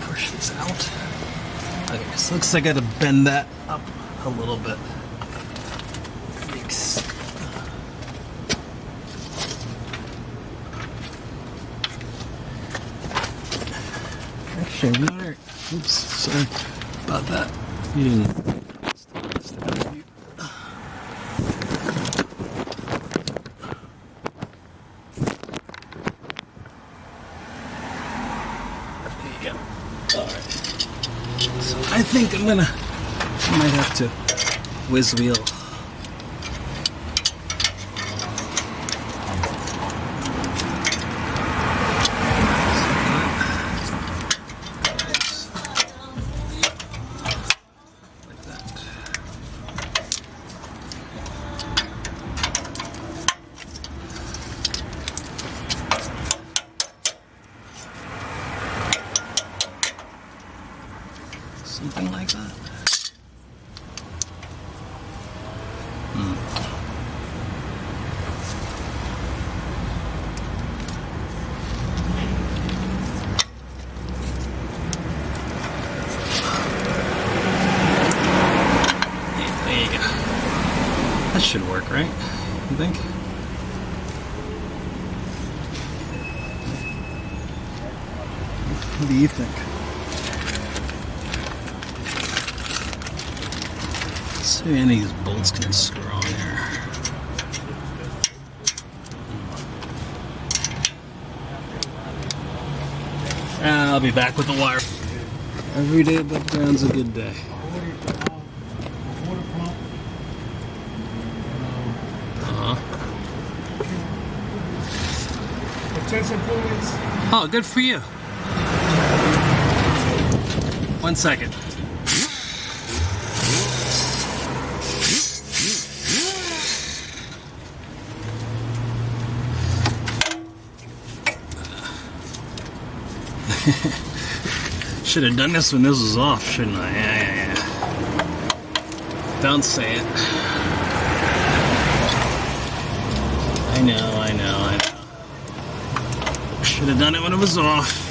A: push this out. Okay, so looks like I gotta bend that up a little bit. Yikes. Actually, oops, sorry about that. You didn't. There you go. Alright. So I think I might have to whiz wheel. that. There you go. That should work, right? You think? What do you think? See if any of these bolts can screw on here. I'll be back with the wire. Every day above ground's a good day. Oh, good for you. 1 second. Should have done this when this was off, shouldn't I? Yeah. Don't say it. I know. Should have done it when it was off.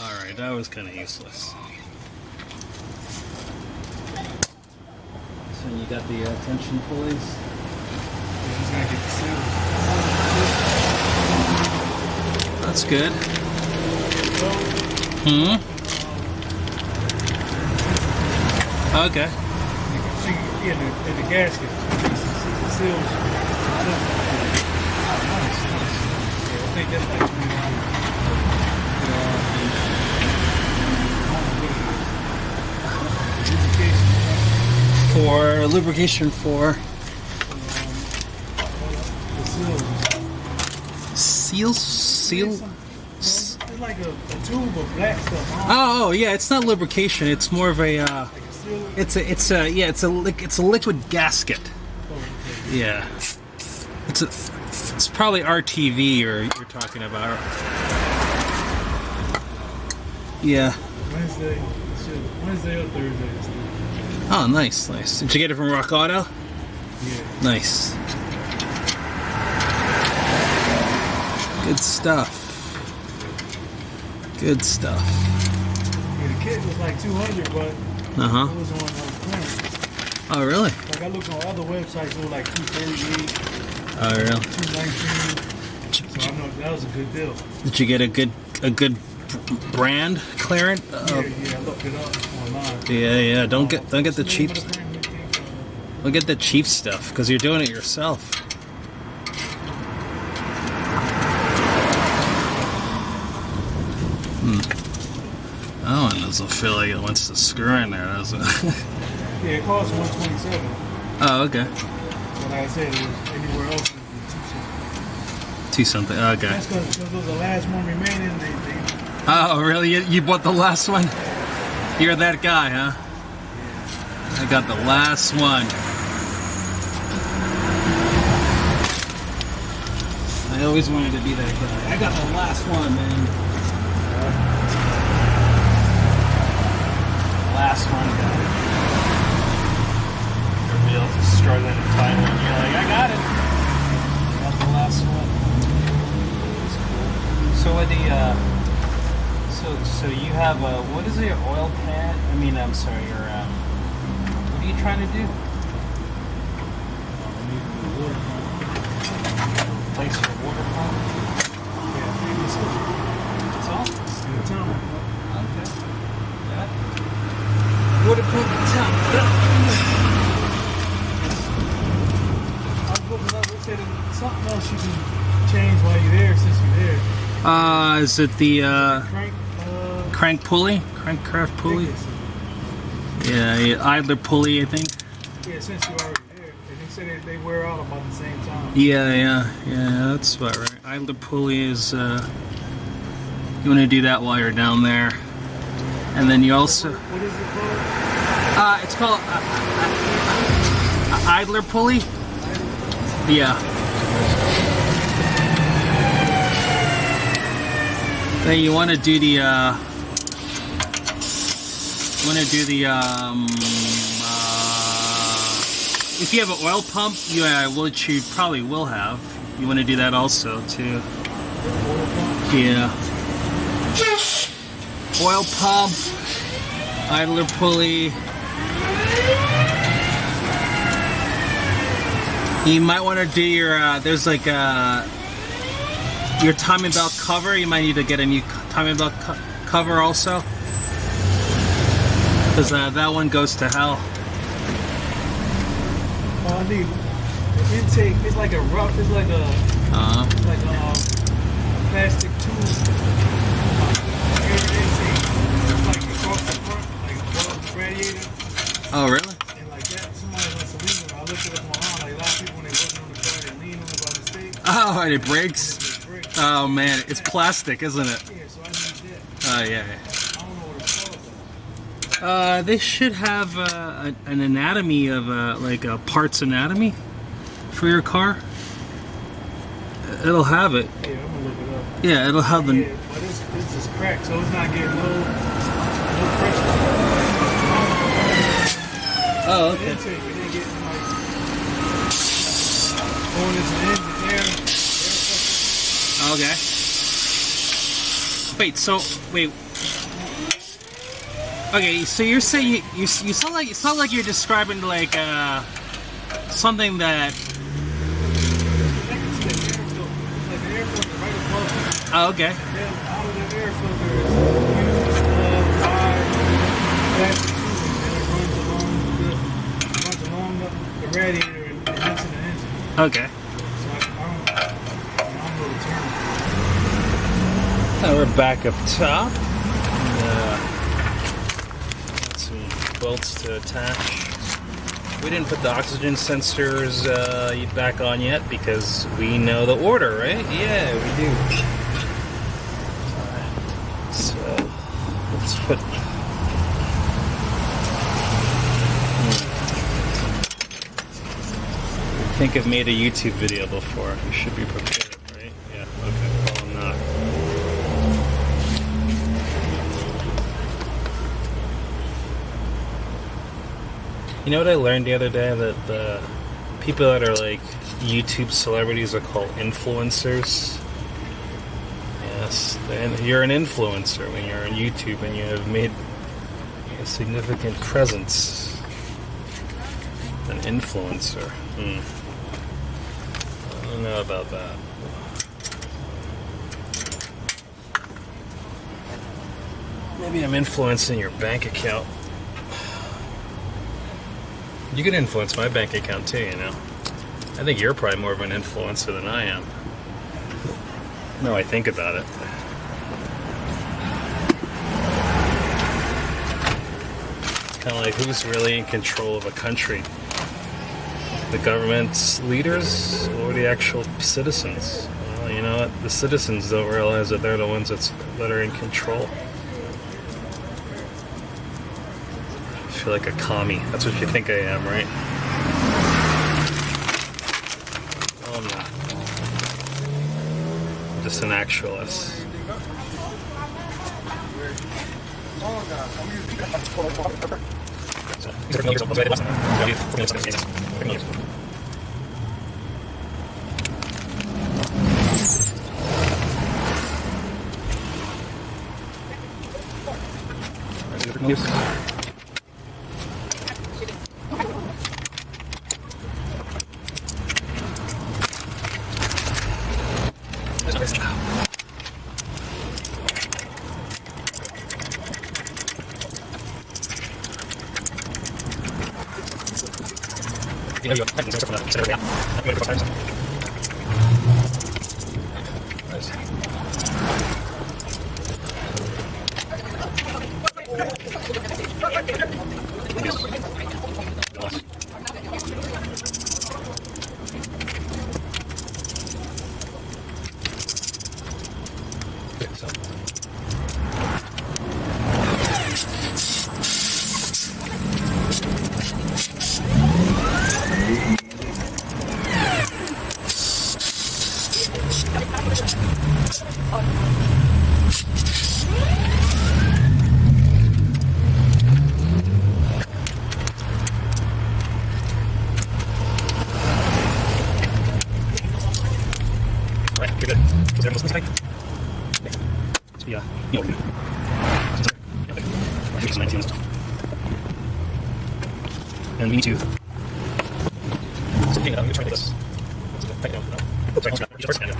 A: Alright, that was kind of useless. So you got the tension pulleys. That's good. Okay.
C: Yeah, the gaskets. Seals. I think that's like
A: For lubrication for seal.
C: It's like a tube of black stuff.
A: Oh yeah, it's not lubrication. It's more of a. It's a liquid gasket. Yeah. It's probably RTV you're talking about. Yeah.
C: Wednesday or Thursday.
A: Oh, nice. Did you get it from Rock Auto?
C: Yeah.
A: Nice. Good stuff.
C: Yeah, the kit was like 200, but it was on clearance.
A: Oh, really?
C: Like I looked on other websites, it was like 238.
A: Oh, really?
C: 219. So I know that was a good deal.
A: Did you get a good brand clearance?
C: Yeah, I looked it up online.
A: Yeah. Don't get the cheap. Don't get the cheap stuff because you're doing it yourself. Oh, and doesn't feel like it wants to screw in there, does it?
C: Yeah, it costs $127.
A: Oh, okay.
C: But like I said, it was anywhere else it would be
A: $2 something. Okay.
C: That's because it was the last one remaining.
A: Oh, really? You bought the last one? You're that guy, huh? I got the last one. I always wanted to be that guy. I got the last one, man. Last one, guy. You're real struggling to find one. You're like, I got it. Got the last one. That's cool. So what so you have a, what is it, your oil pan? I'm sorry, your what are you trying to do? Replace your water pump?
C: Yeah,
A: That's all? Okay. Yeah. Water pump and top.
C: I was looking up, it said something else you can change while you're there since you're there.
A: Is it the
C: Crank,
A: crank pulley? Crankcraft pulley? Yeah, idler pulley, I think.
C: Yeah, since you're already there. And they said they wear out about the same time.
A: Yeah, that's about right. Idler pulley is, you want to do that while you're down there. And then you also,
C: What is it
A: It's called idler pulley. Yeah. Then you want to do the if you have an oil pump, which you probably will have, you want to do that also too. Yeah. Oil pump, idler pulley. You might want to do your there's like your timing belt cover. You might need to get a new timing belt cover also, because that one goes to hell.
C: I need the intake. It's like a rough. It's like a plastic tube. Air intake. It's like across the front, like above the radiator.
A: Oh, really?
C: And like that, somebody wants to leave it. I looked at it on, like a lot of people when they working on the car, they lean on it by mistake.
A: Oh, and it breaks.
C: It breaks.
A: Oh man, it's plastic, isn't it?
C: Yeah, so I need that.
A: Oh yeah.
C: I don't know what it's called.
A: They should have an anatomy of like a parts anatomy for your car. It'll have it.
C: Yeah, I'm gonna look it up.
A: Yeah, it'll have the.
C: Yeah, but this is cracked, so it's not getting no pressure.
A: Oh,
C: The
A: okay.
C: intake, it ain't getting like going into the engine air
A: Okay. Wait. Okay, so you're saying you sound like you're describing like something that. Oh, okay.
C: Then out of the air filter is used wide plastic tubing, and it runs along the radiator and into the engine.
A: Okay.
C: So I don't know the term.
A: Now we're back up top. Got some bolts to attach. We didn't put the oxygen sensors back on yet because we know the order, right? Yeah, we do. So let's put. I think I've made a YouTube video before. You should be prepared, right? Yeah. Okay. Well, I'm not. You know what I learned the other day? That the people that are like YouTube celebrities are called influencers. Yes, you're an influencer when you're on YouTube and you have made a significant presence. An influencer. I don't know about that. Maybe I'm influencing your bank account. You can influence my bank account too, you know. I think you're probably more of an influencer than I am. No, I think about it. It's kind of like who's really in control of a country? The government's leaders or the actual citizens? Well, you know what? The citizens don't realize that they're the ones that are in control. I feel like a commie. That's what you think I am, right? Oh, I'm not. I'm just an actualist.
B: Yeah. You know, and we need to. So, you know, try to this. Tighten out. Oh, sorry, first hand.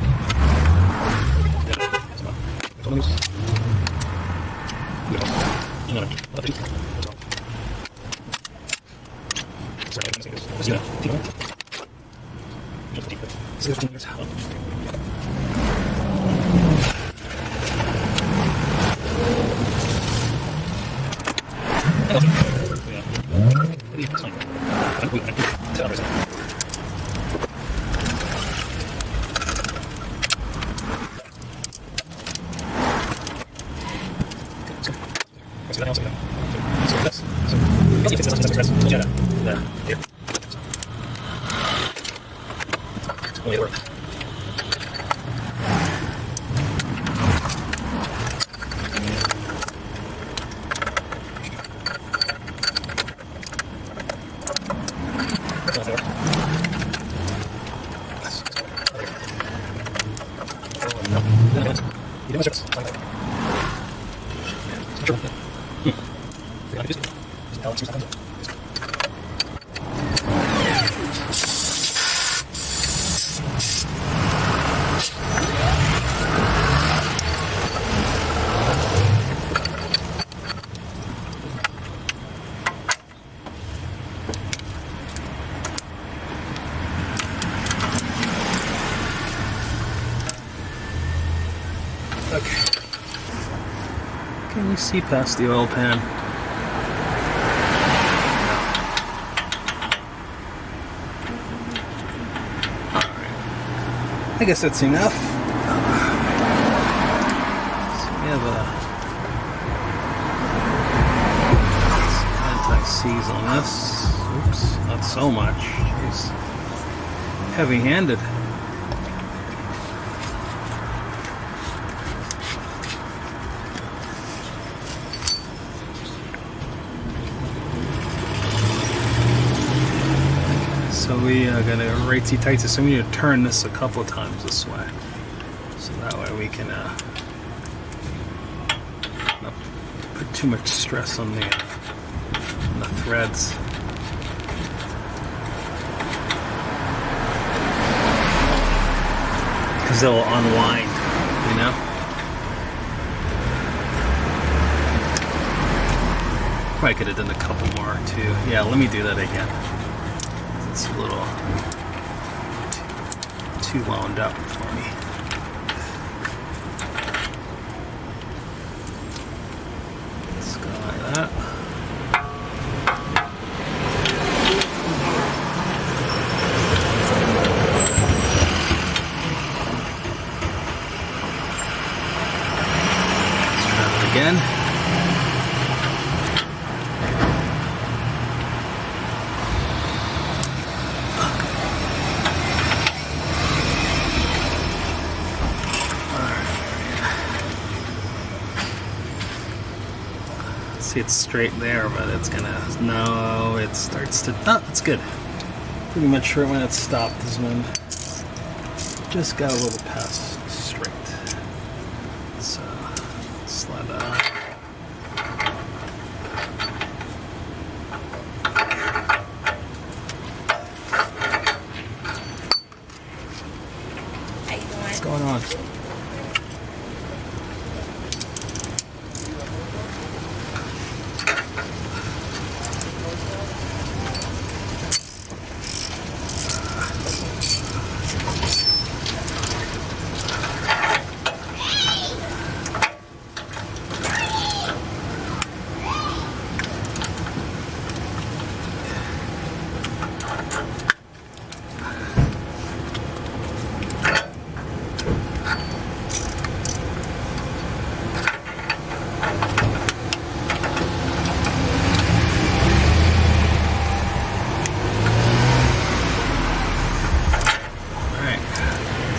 B: Can you see past the oil pan? Alright. I guess that's enough. So we have anti-seize on this. Oops, not so much. Jeez. Heavy-handed. So we got a rightsy tightsy, so we need to turn this a couple times this way. So that way we can not put too much stress on the threads. Because they'll unwind, you know? Probably could have done a couple more too. Yeah, let me do that again. It's a little too wound up for me. Let's go like that. Let's try it again. See, it's straight there, but it's gonna, no, it starts to, oh, it's good. Pretty much sure when it stopped is when just got a little past straight. So, slide that out. What's going on?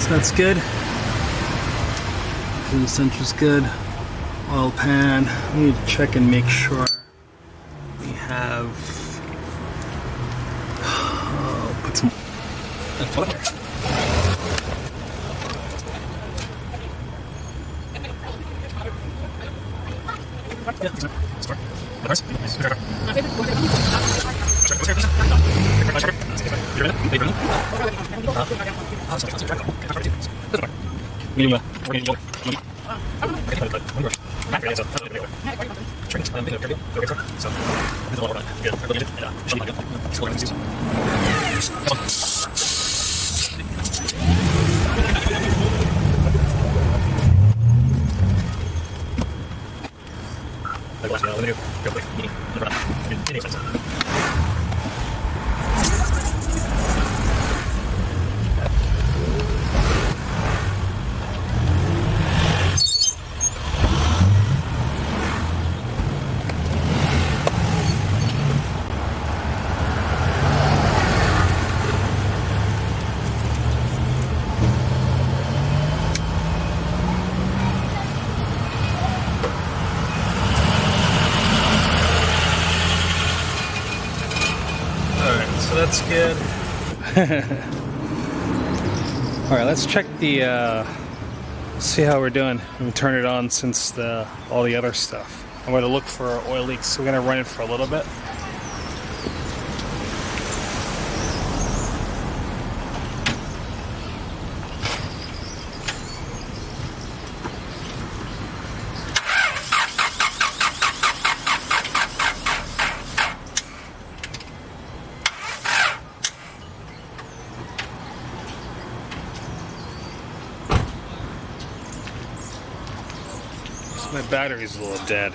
B: That's good. The center's good. Oil pan. We need to check and make sure we have. Put some. So that's good.
A: All right, let's check the, see how we're doing. And turn it on since all the other stuff. I'm going to look for oil leaks, so we're going to run it for a little bit. My battery's a little dead.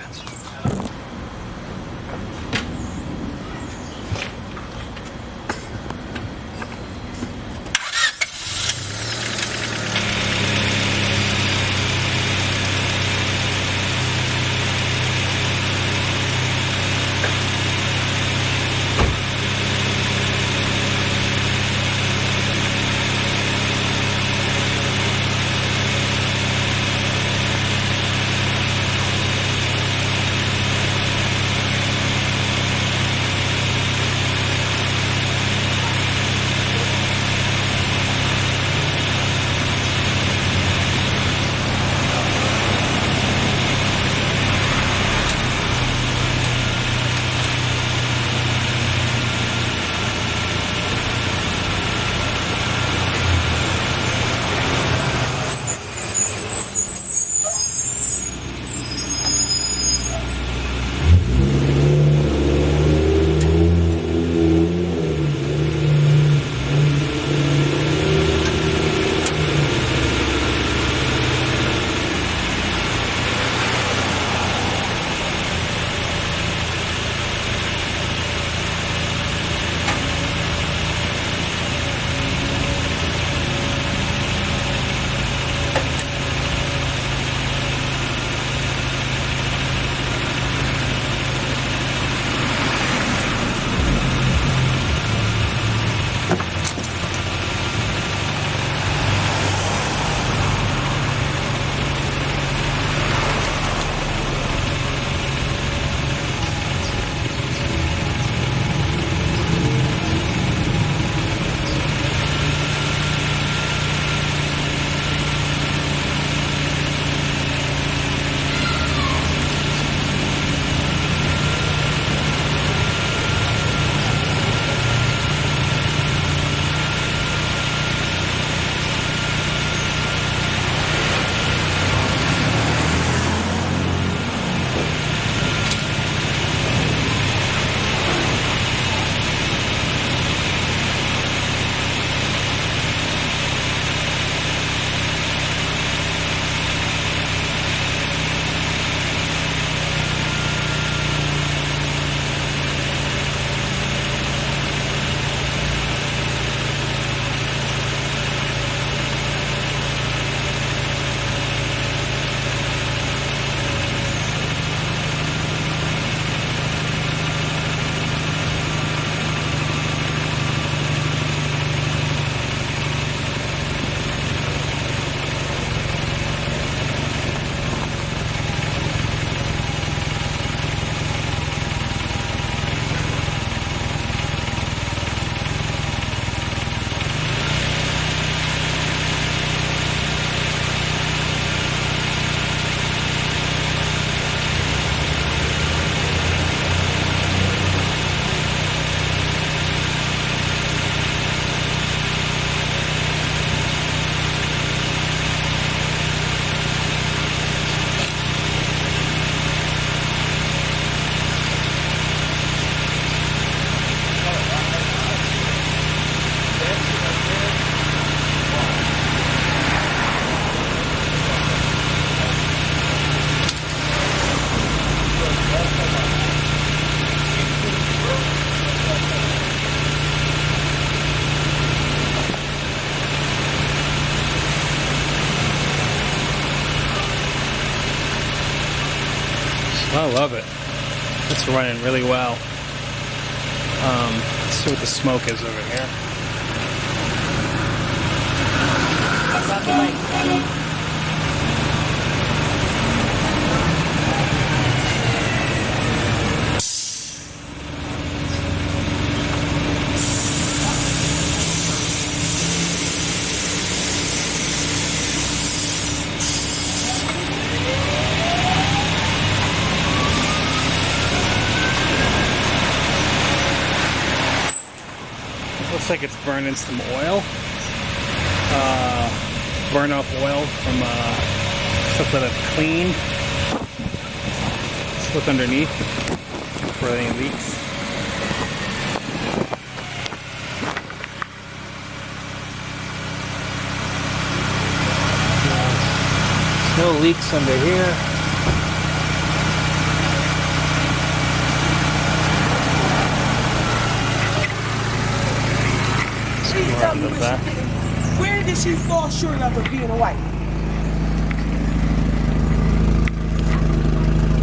B: I love it. It's running really well. Let's see what the smoke is over here. Looks like it's burning some oil. Burn off oil from stuff that I've cleaned. Let's look underneath for any leaks. There's no leaks under here.
D: Please tell me where did she fall short of being a wife?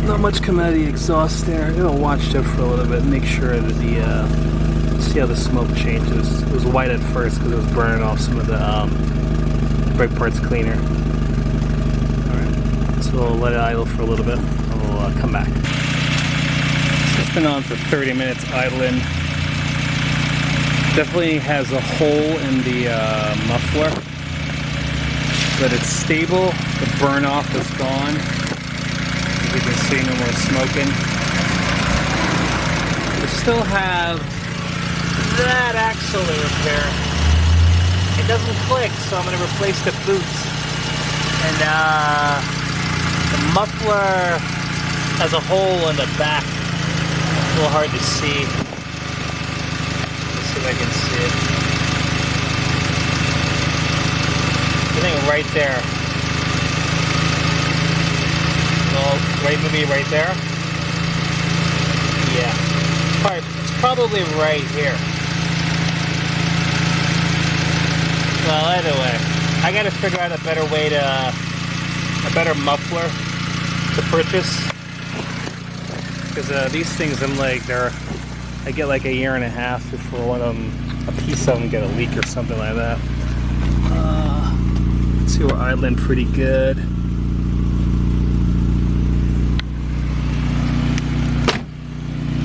B: Not much come out of the exhaust there. I'm gonna watch that for a little bit, make sure that the see how the smoke changes. It was white at first because it was burning off some of the brake parts cleaner. Alright, so we'll let it idle for a little bit and we'll come back. So it's been on for 30 minutes idling. Definitely has a hole in the muffler, but it's stable. The burn off is gone. As you can see, no more smoking. We still have that axle to repair. It doesn't click, so I'm going to replace the boots. And the muffler has a hole in the back. It's a little hard to see. I can see it. I think right there. Well, right, maybe right there. Yeah, it's probably right here. Well, either way, I got to figure out a better way a better muffler to purchase, because these things, I get like a year and a half before one of them, a piece of them, get a leak or something like that. Let's see, we're idling pretty good.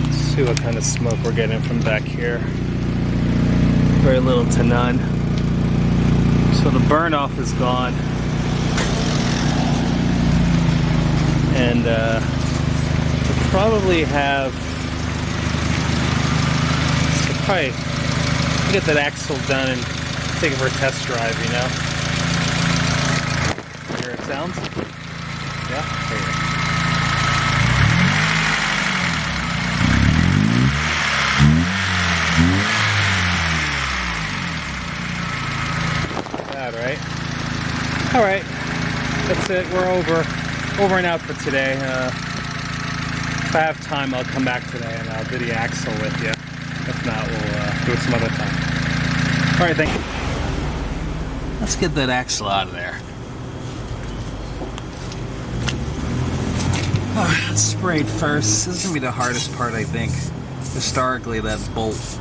B: Let's see what kind of smoke we're getting from back here. Very little to none. So the burn off is gone. And we'll probably have probably get that axle done and take it for a test drive, you know. Hear it sounds? Yeah? There you go. That, right? Alright. That's it. We're over and out for today. If I have time, I'll come back today and I'll do the axle with you. If not, we'll do it some other time. Alright, thank you. Let's get that axle out of there. Let's spray it first. This is going to be the hardest part, I think. Historically, that bolt,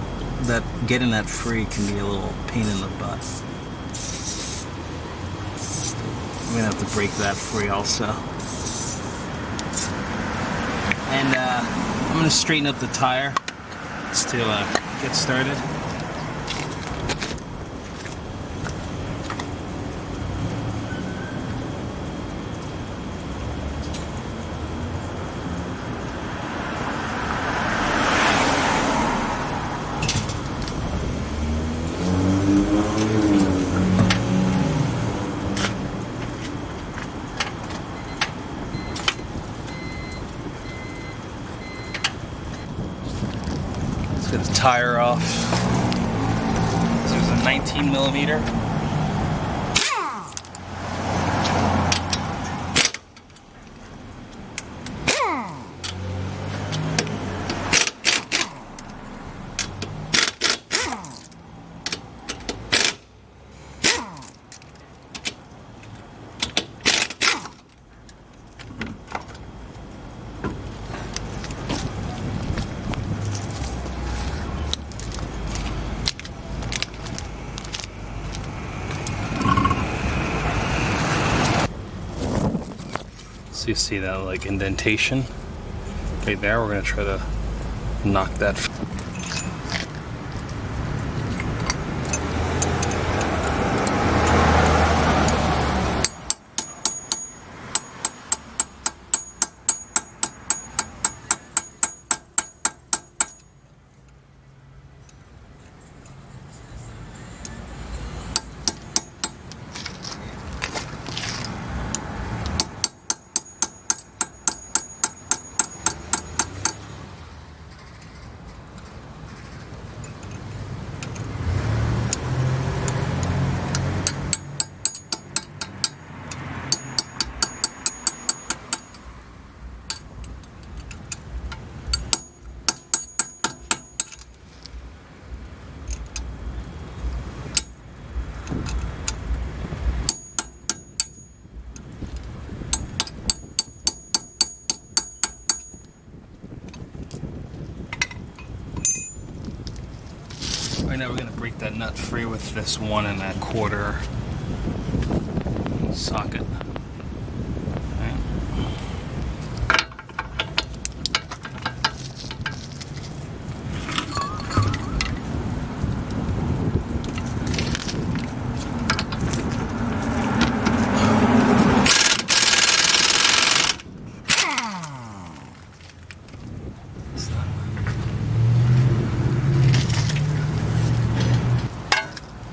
B: getting that free can be a little pain in the butt. I'm going to have to break that free also. And I'm going to straighten up the tire to get started. Let's get the tire off. There's a 19 millimeter.
A: So you see that like indentation right there. We're gonna try to knock that. Right now we're going to break that nut free with this 1 1/4 socket.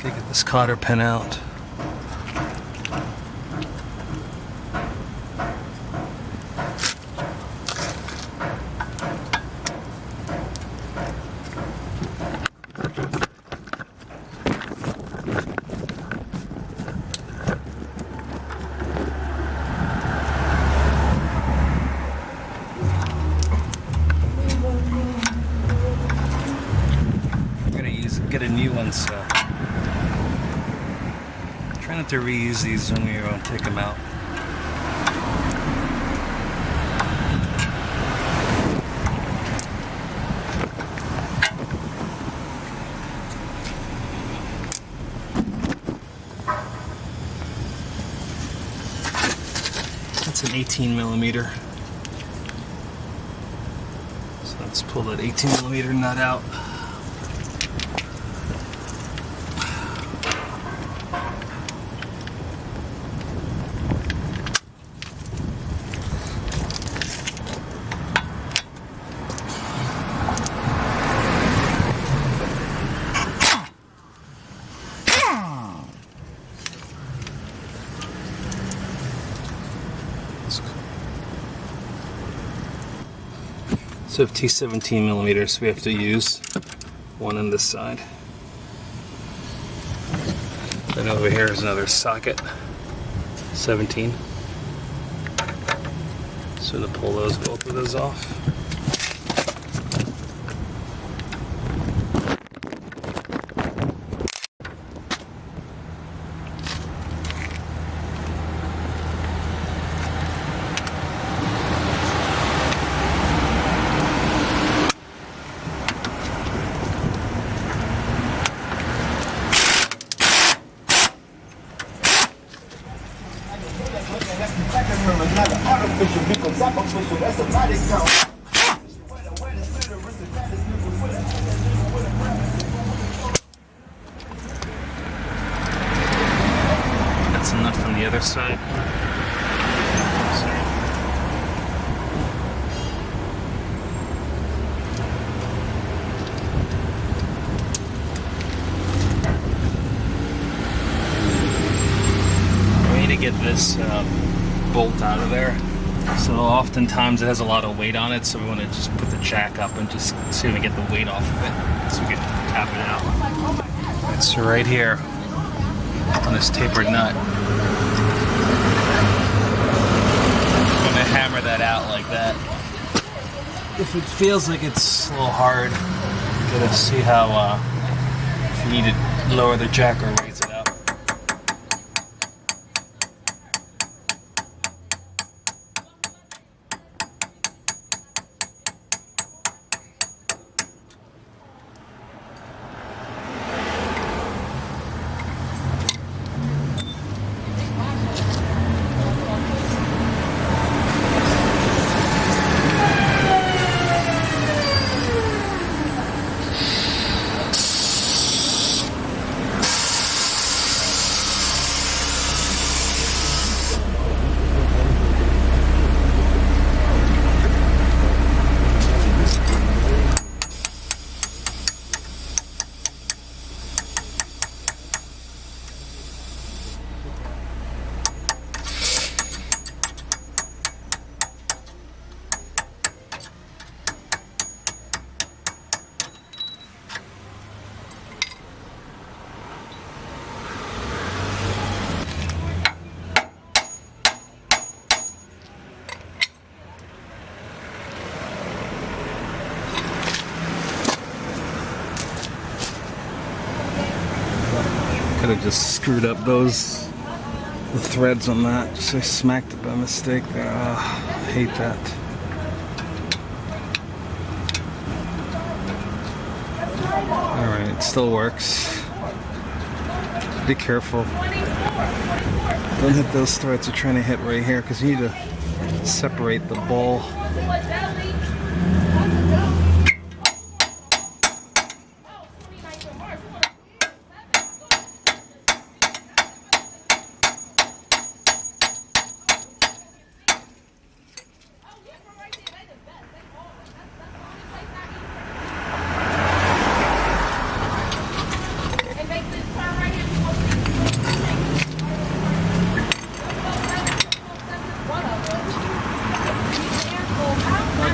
A: Get this cotter pin out. I'm gonna get a new one, so try not to reuse these when we take them out. That's an 18mm. So let's pull that 18mm nut out. So we have two 17mm we have to use, one on this side. Then over here is another socket, 17. So to pull both of those off. That's a nut from the other side. We need to get this bolt out of there. So oftentimes it has a lot of weight on it, so we want to just put the jack up and just see if we get the weight off of it, so we can tap it out. So right here on this tapered nut, I'm going to hammer that out like that. If it feels like it's a little hard, you're going to see how if you need to lower the jack or raise it up.
B: Could have just screwed up the threads on that. Just I smacked it by mistake there. Oh, I hate that. Alright, it still works. Be careful. Don't hit those threads you're trying to hit right here, because you need to separate the ball.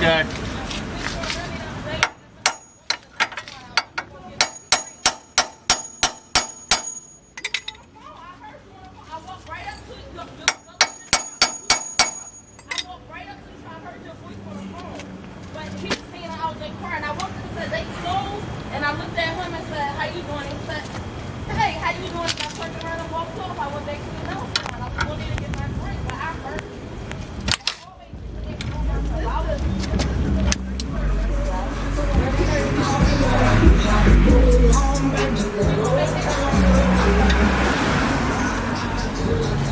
A: Okay.
E: And I looked at him and said, "How you doing?" He said, "Hey, how you doing?" And I turned around and walked off. I went back to the nose and I was going in to get my drink, but I heard.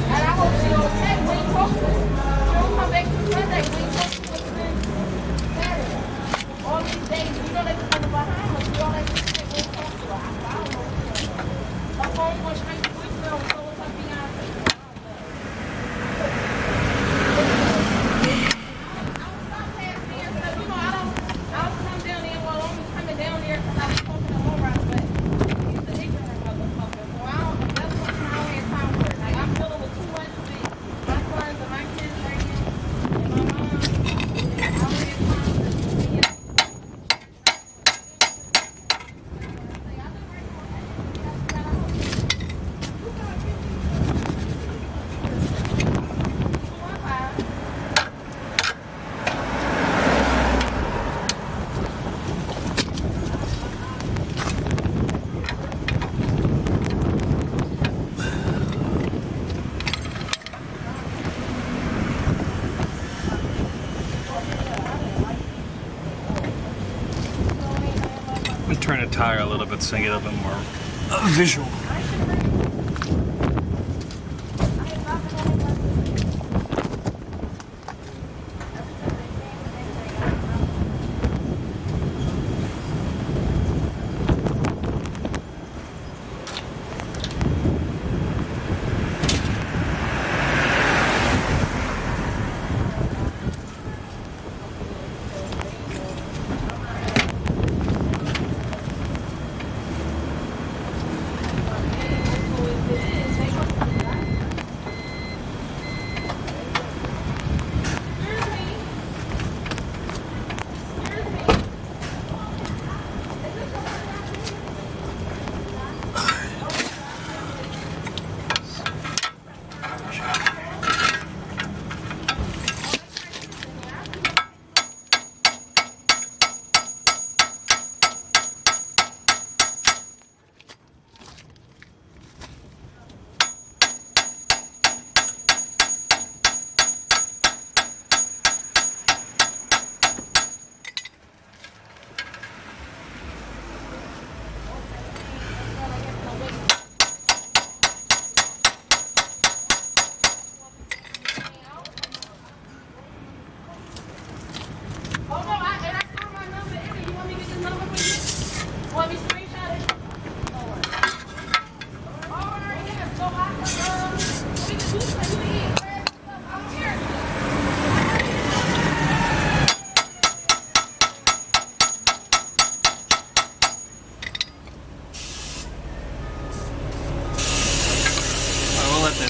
E: And I hope she's okay. We ain't talking. She don't come back to Sunday. We ain't talking to Saturday. All these days, we know they come in the Bahamas. We all like to sit and talk to her. I don't know. Her phone went straight to voicemail, so was her fiance. I was stop past me and said, I don't come down there. Well, I'm only coming down there because I was talking to Laura, but he's an ignorant motherfucker. So I don't, that's what I don't have time for. Like, I'm dealing with too much with my sons and my kids right now, and my mom. And I don't have time for this.
B: I'm gonna turn the tire a little bit so I get a little bit more visual.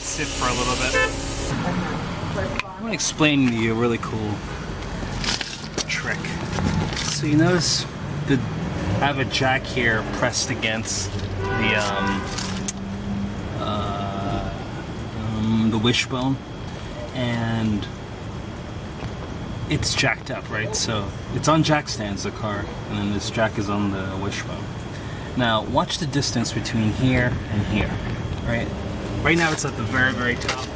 B: Sit for a little bit. I want to explain to you a really cool trick. So you notice I have a jack here pressed against the wishbone, and it's jacked up, right? So it's on jack stands, the car, and then this jack is on the wishbone. Now watch the distance between here and here. right? Right now it's at the very, very top.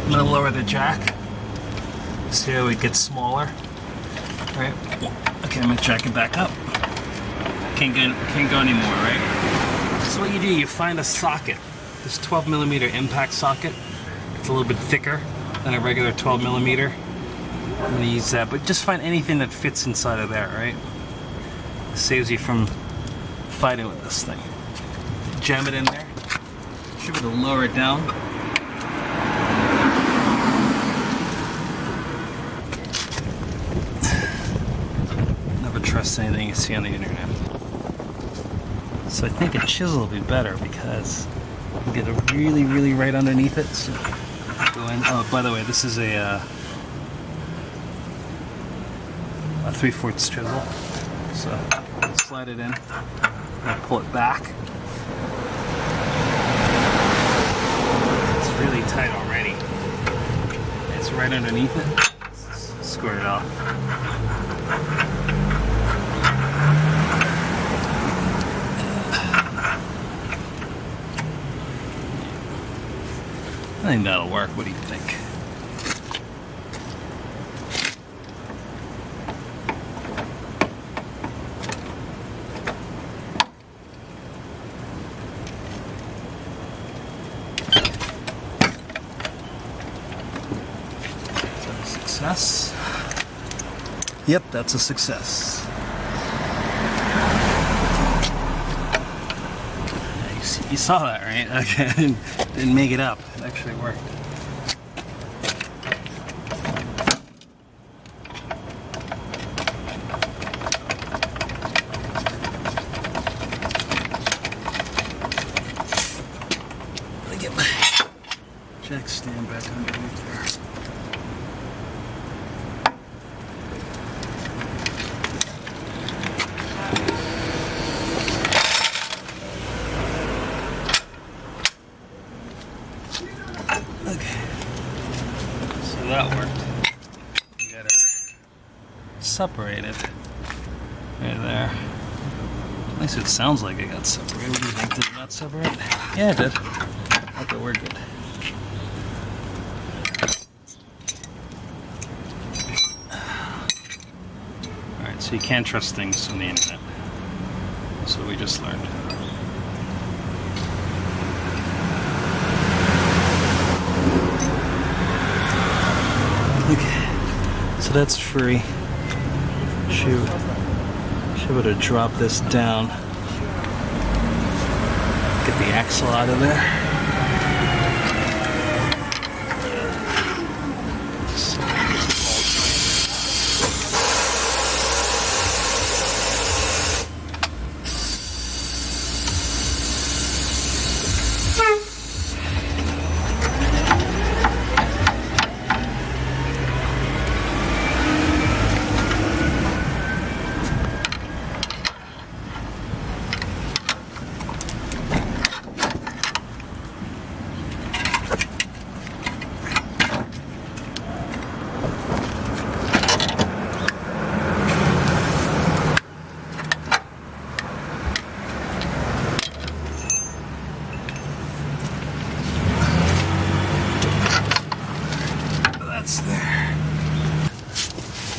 B: I'm gonna lower the jack. See how it gets smaller, right? Okay, I'm gonna jack it back up. Can't go anymore, right? So what you do, you find a socket. This 12mm impact socket. It's a little bit thicker than a regular 12mm. I'm gonna use that, but just find anything that fits inside of there, right? It saves you from fighting with this thing. Jam it in there. Should be able to lower it down. Never trust anything you see on the internet. So I think a chisel will be better because you get it really, really right underneath it. So go in. Oh, by the way, this is a 3/4 chisel. So slide it in and pull it back. It's really tight already. It's right underneath it. Squirt it off. I think that'll work. What do you think? Success. Yep, that's a success. You saw that, right? Okay, didn't make it up. It actually worked. Let me get my jack stand back underneath there. That worked. You gotta separate it right there. At least it sounds like it got separated. What do you think? Did it not separate? Yeah, it did. Okay, we're good. Alright, so you can't trust things on the internet. That's what we just learned. Okay, so that's free. Should be able to drop this down. Get the axle out of there.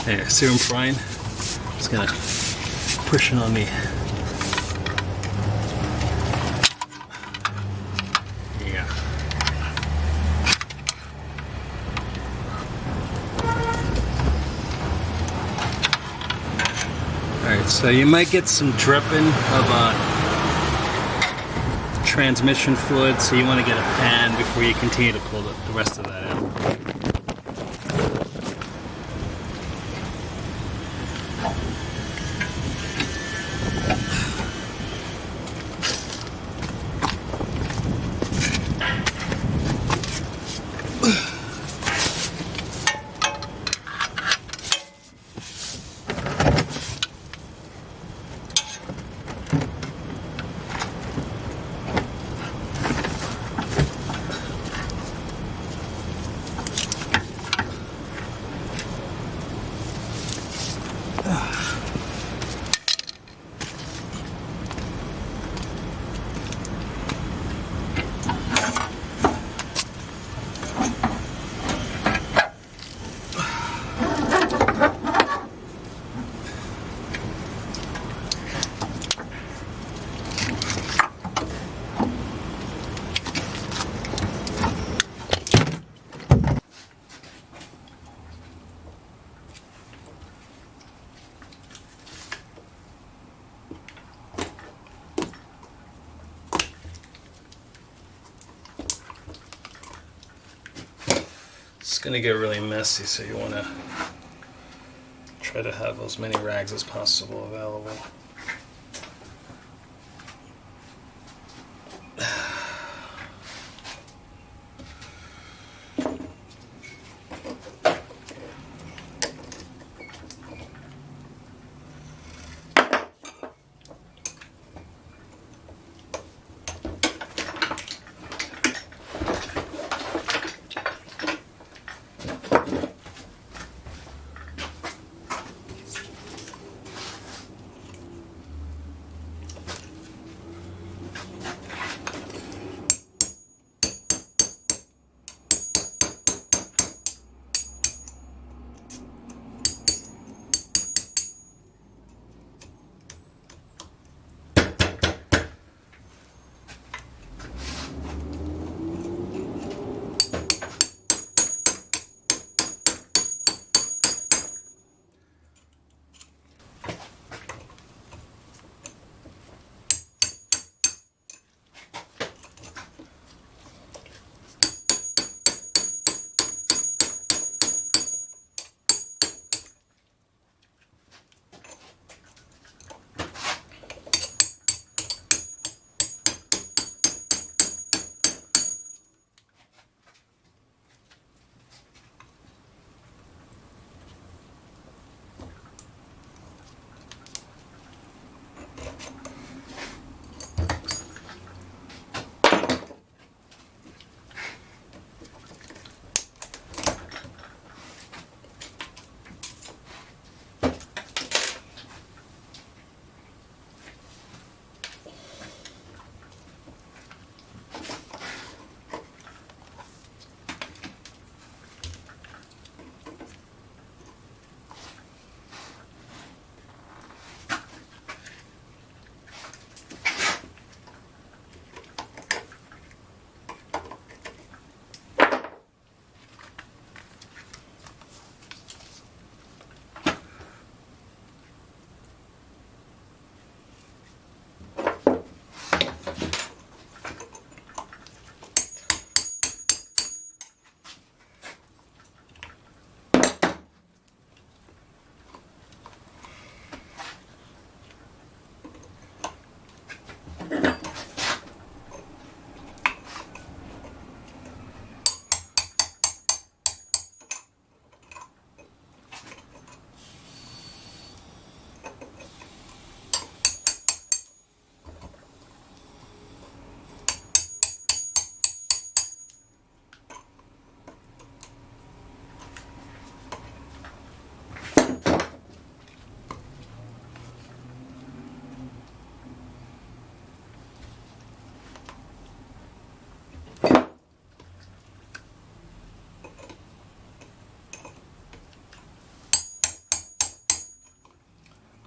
B: There, see what I'm frying? Just gonna push it on me. Yeah. Alright, so you might get some dripping of transmission fluid, so you want to get a pan before you continue to pull the rest of that out. going to get really messy, so you want to try to have as many rags as possible available.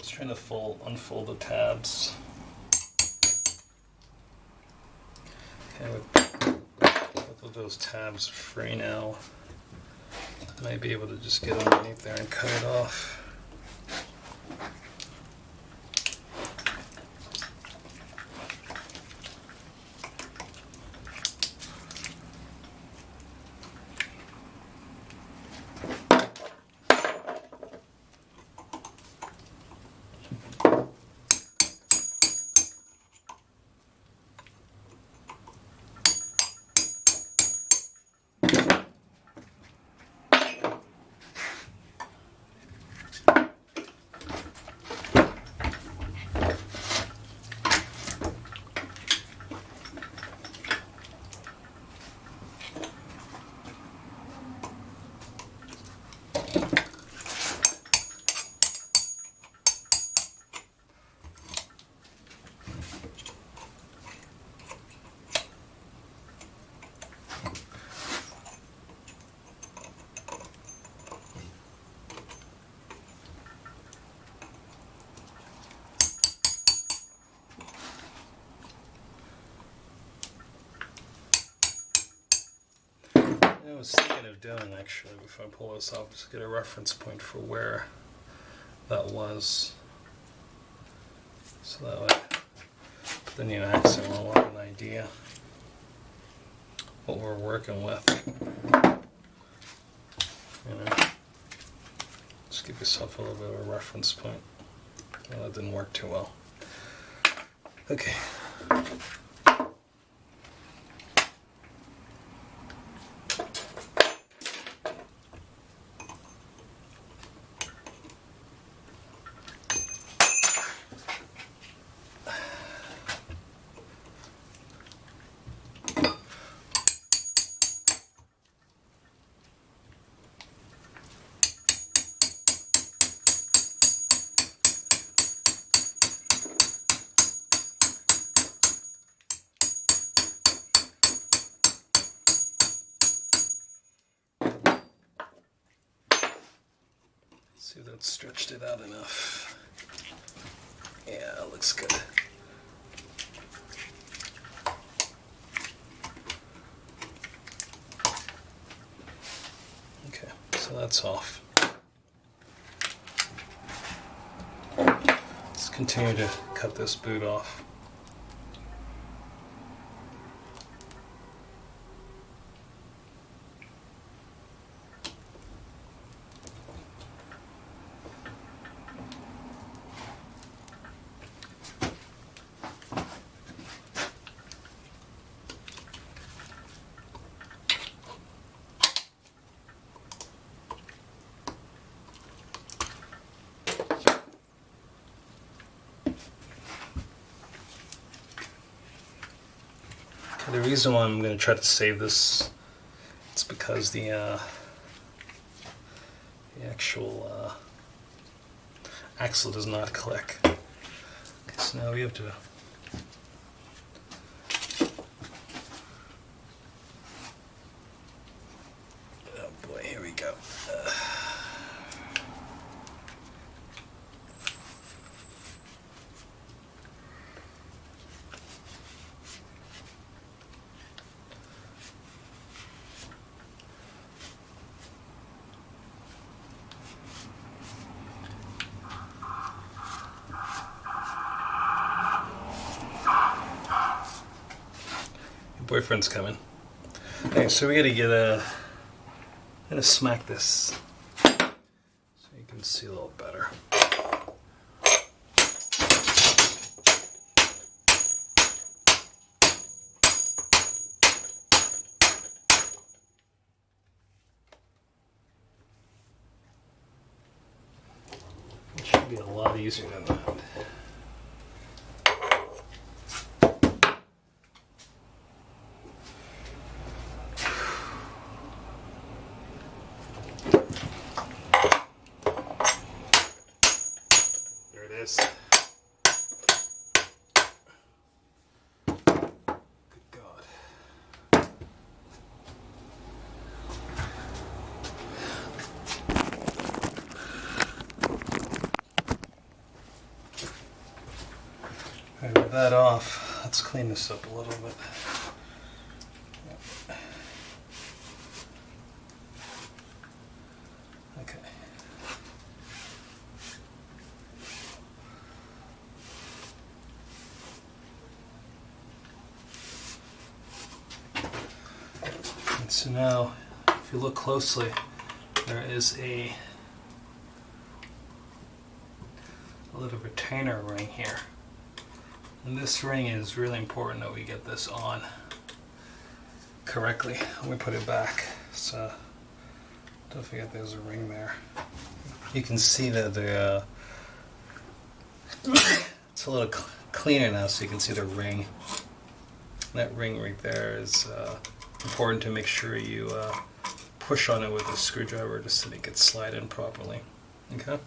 B: Trying to unfold the tabs. Okay, both of those tabs are free now. I might be able to just get underneath there and cut it off. I was thinking of doing, actually, before I pull this off, just get a reference point for where that was. So that way the new accent will have an idea what we're working with. You know, just give yourself a little bit of a reference point. Well, that didn't work too well. Okay. See if that stretched it out enough. Yeah, it looks good. Okay, so that's off. Let's continue to cut this boot off. The reason why I'm going to try to save this, it's because the actual axle does not click. Okay, so now we have to oh boy, here we go. Boyfriend's coming. Okay, so we gotta get I'm gonna smack this so you can see a little better. It should be a lot easier than that. Good God. Alright, with that off, let's clean this up a little bit. Okay. So now, if you look closely, there is a little retainer ring here. And this ring is really important that we get this on correctly when we put it back. So don't forget there's a ring there. You can see that the it's a little cleaner now, so you can see the ring. That ring right there is important to make sure you push on it with a screwdriver just so it can slide in properly. Okay.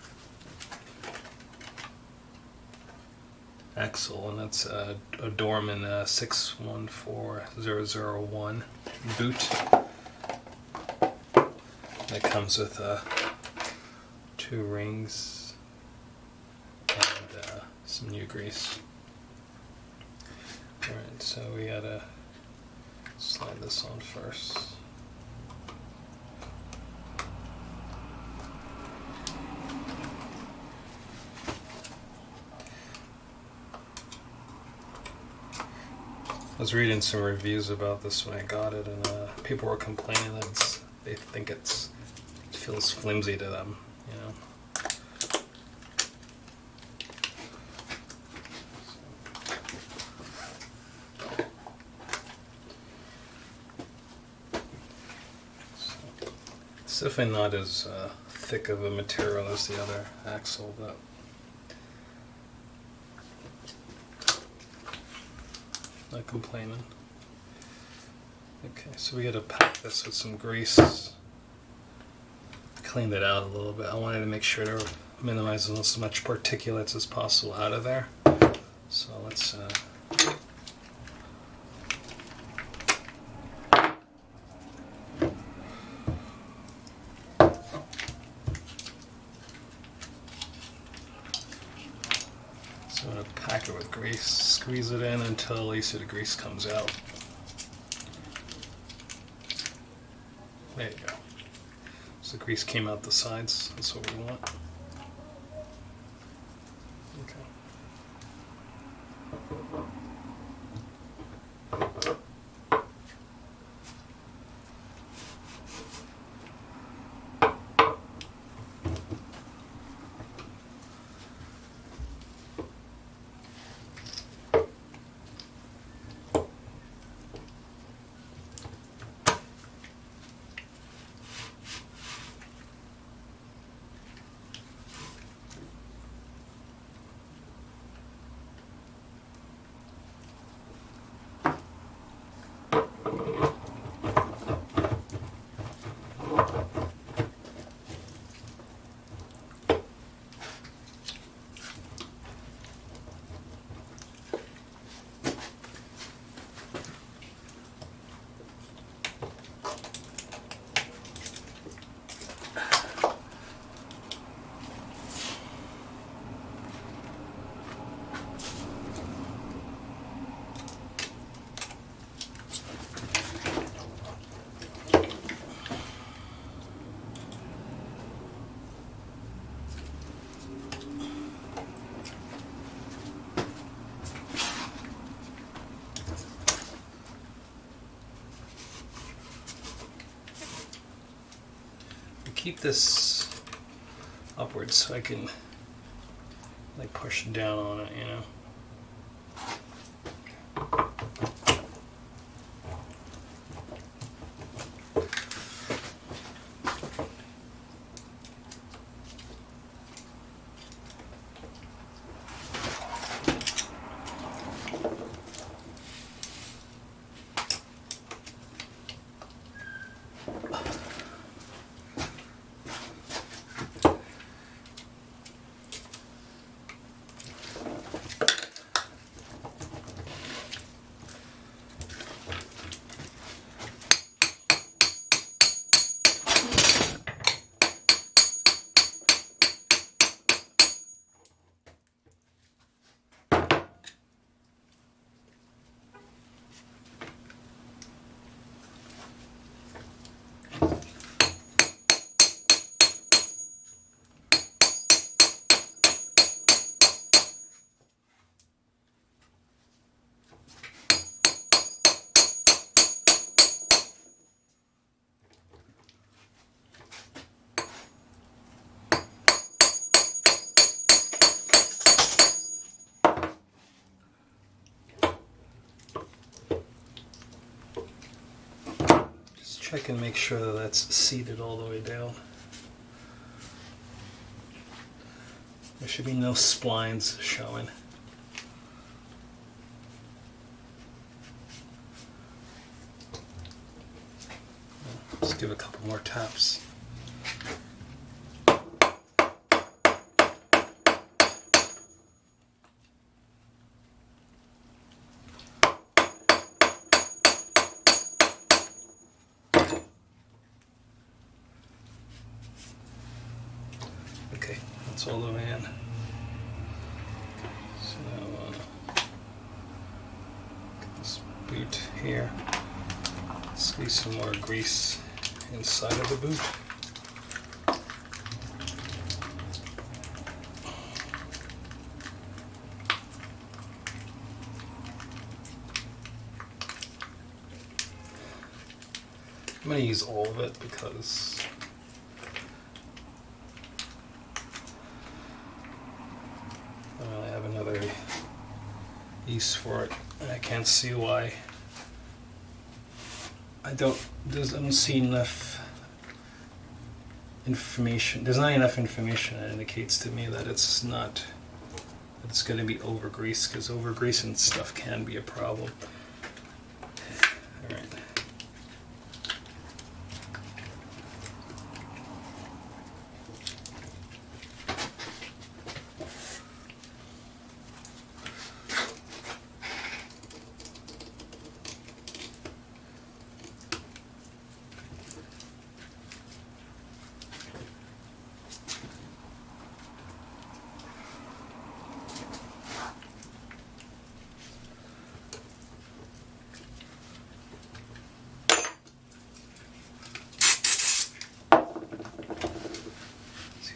B: Axle, and that's a Dorman 614001 boot. That comes with 2 rings and some new grease. Alright, so we gotta slide this on first. I was reading some reviews about this when I got it, and people were complaining that they think it's feels flimsy to them, you know. It's definitely not as thick of a material as the other axle, but not complaining. Okay, so we got to pack this with some grease. Cleaned it out a little bit. I wanted to make sure to minimize as much particulates as possible out of there. So let's so I'm going to pack it with grease, squeeze it in until you see the grease comes out. There you go. So the grease came out the sides. That's what we want. Okay. Keep this upwards so I can like push down on it, you know. Check and make sure that that's seated all the way down. There should be no splines showing. Let's give it a couple more taps. Okay, that's all the way in. So get this boot here. Squeeze some more grease inside of the boot. I'm going to use all of it because
A: use for it, and I can't see why. I don't see enough information. There's not enough information that indicates to me that it's not, that it's going to be over greased, because over greasing stuff can be a problem. All right.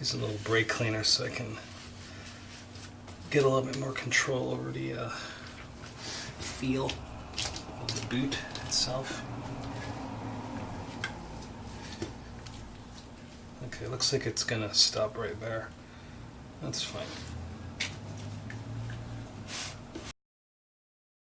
A: Use a little brake cleaner so I can get a little bit more control over the feel of the boot itself. Okay, looks like it's gonna stop right there. That's fine.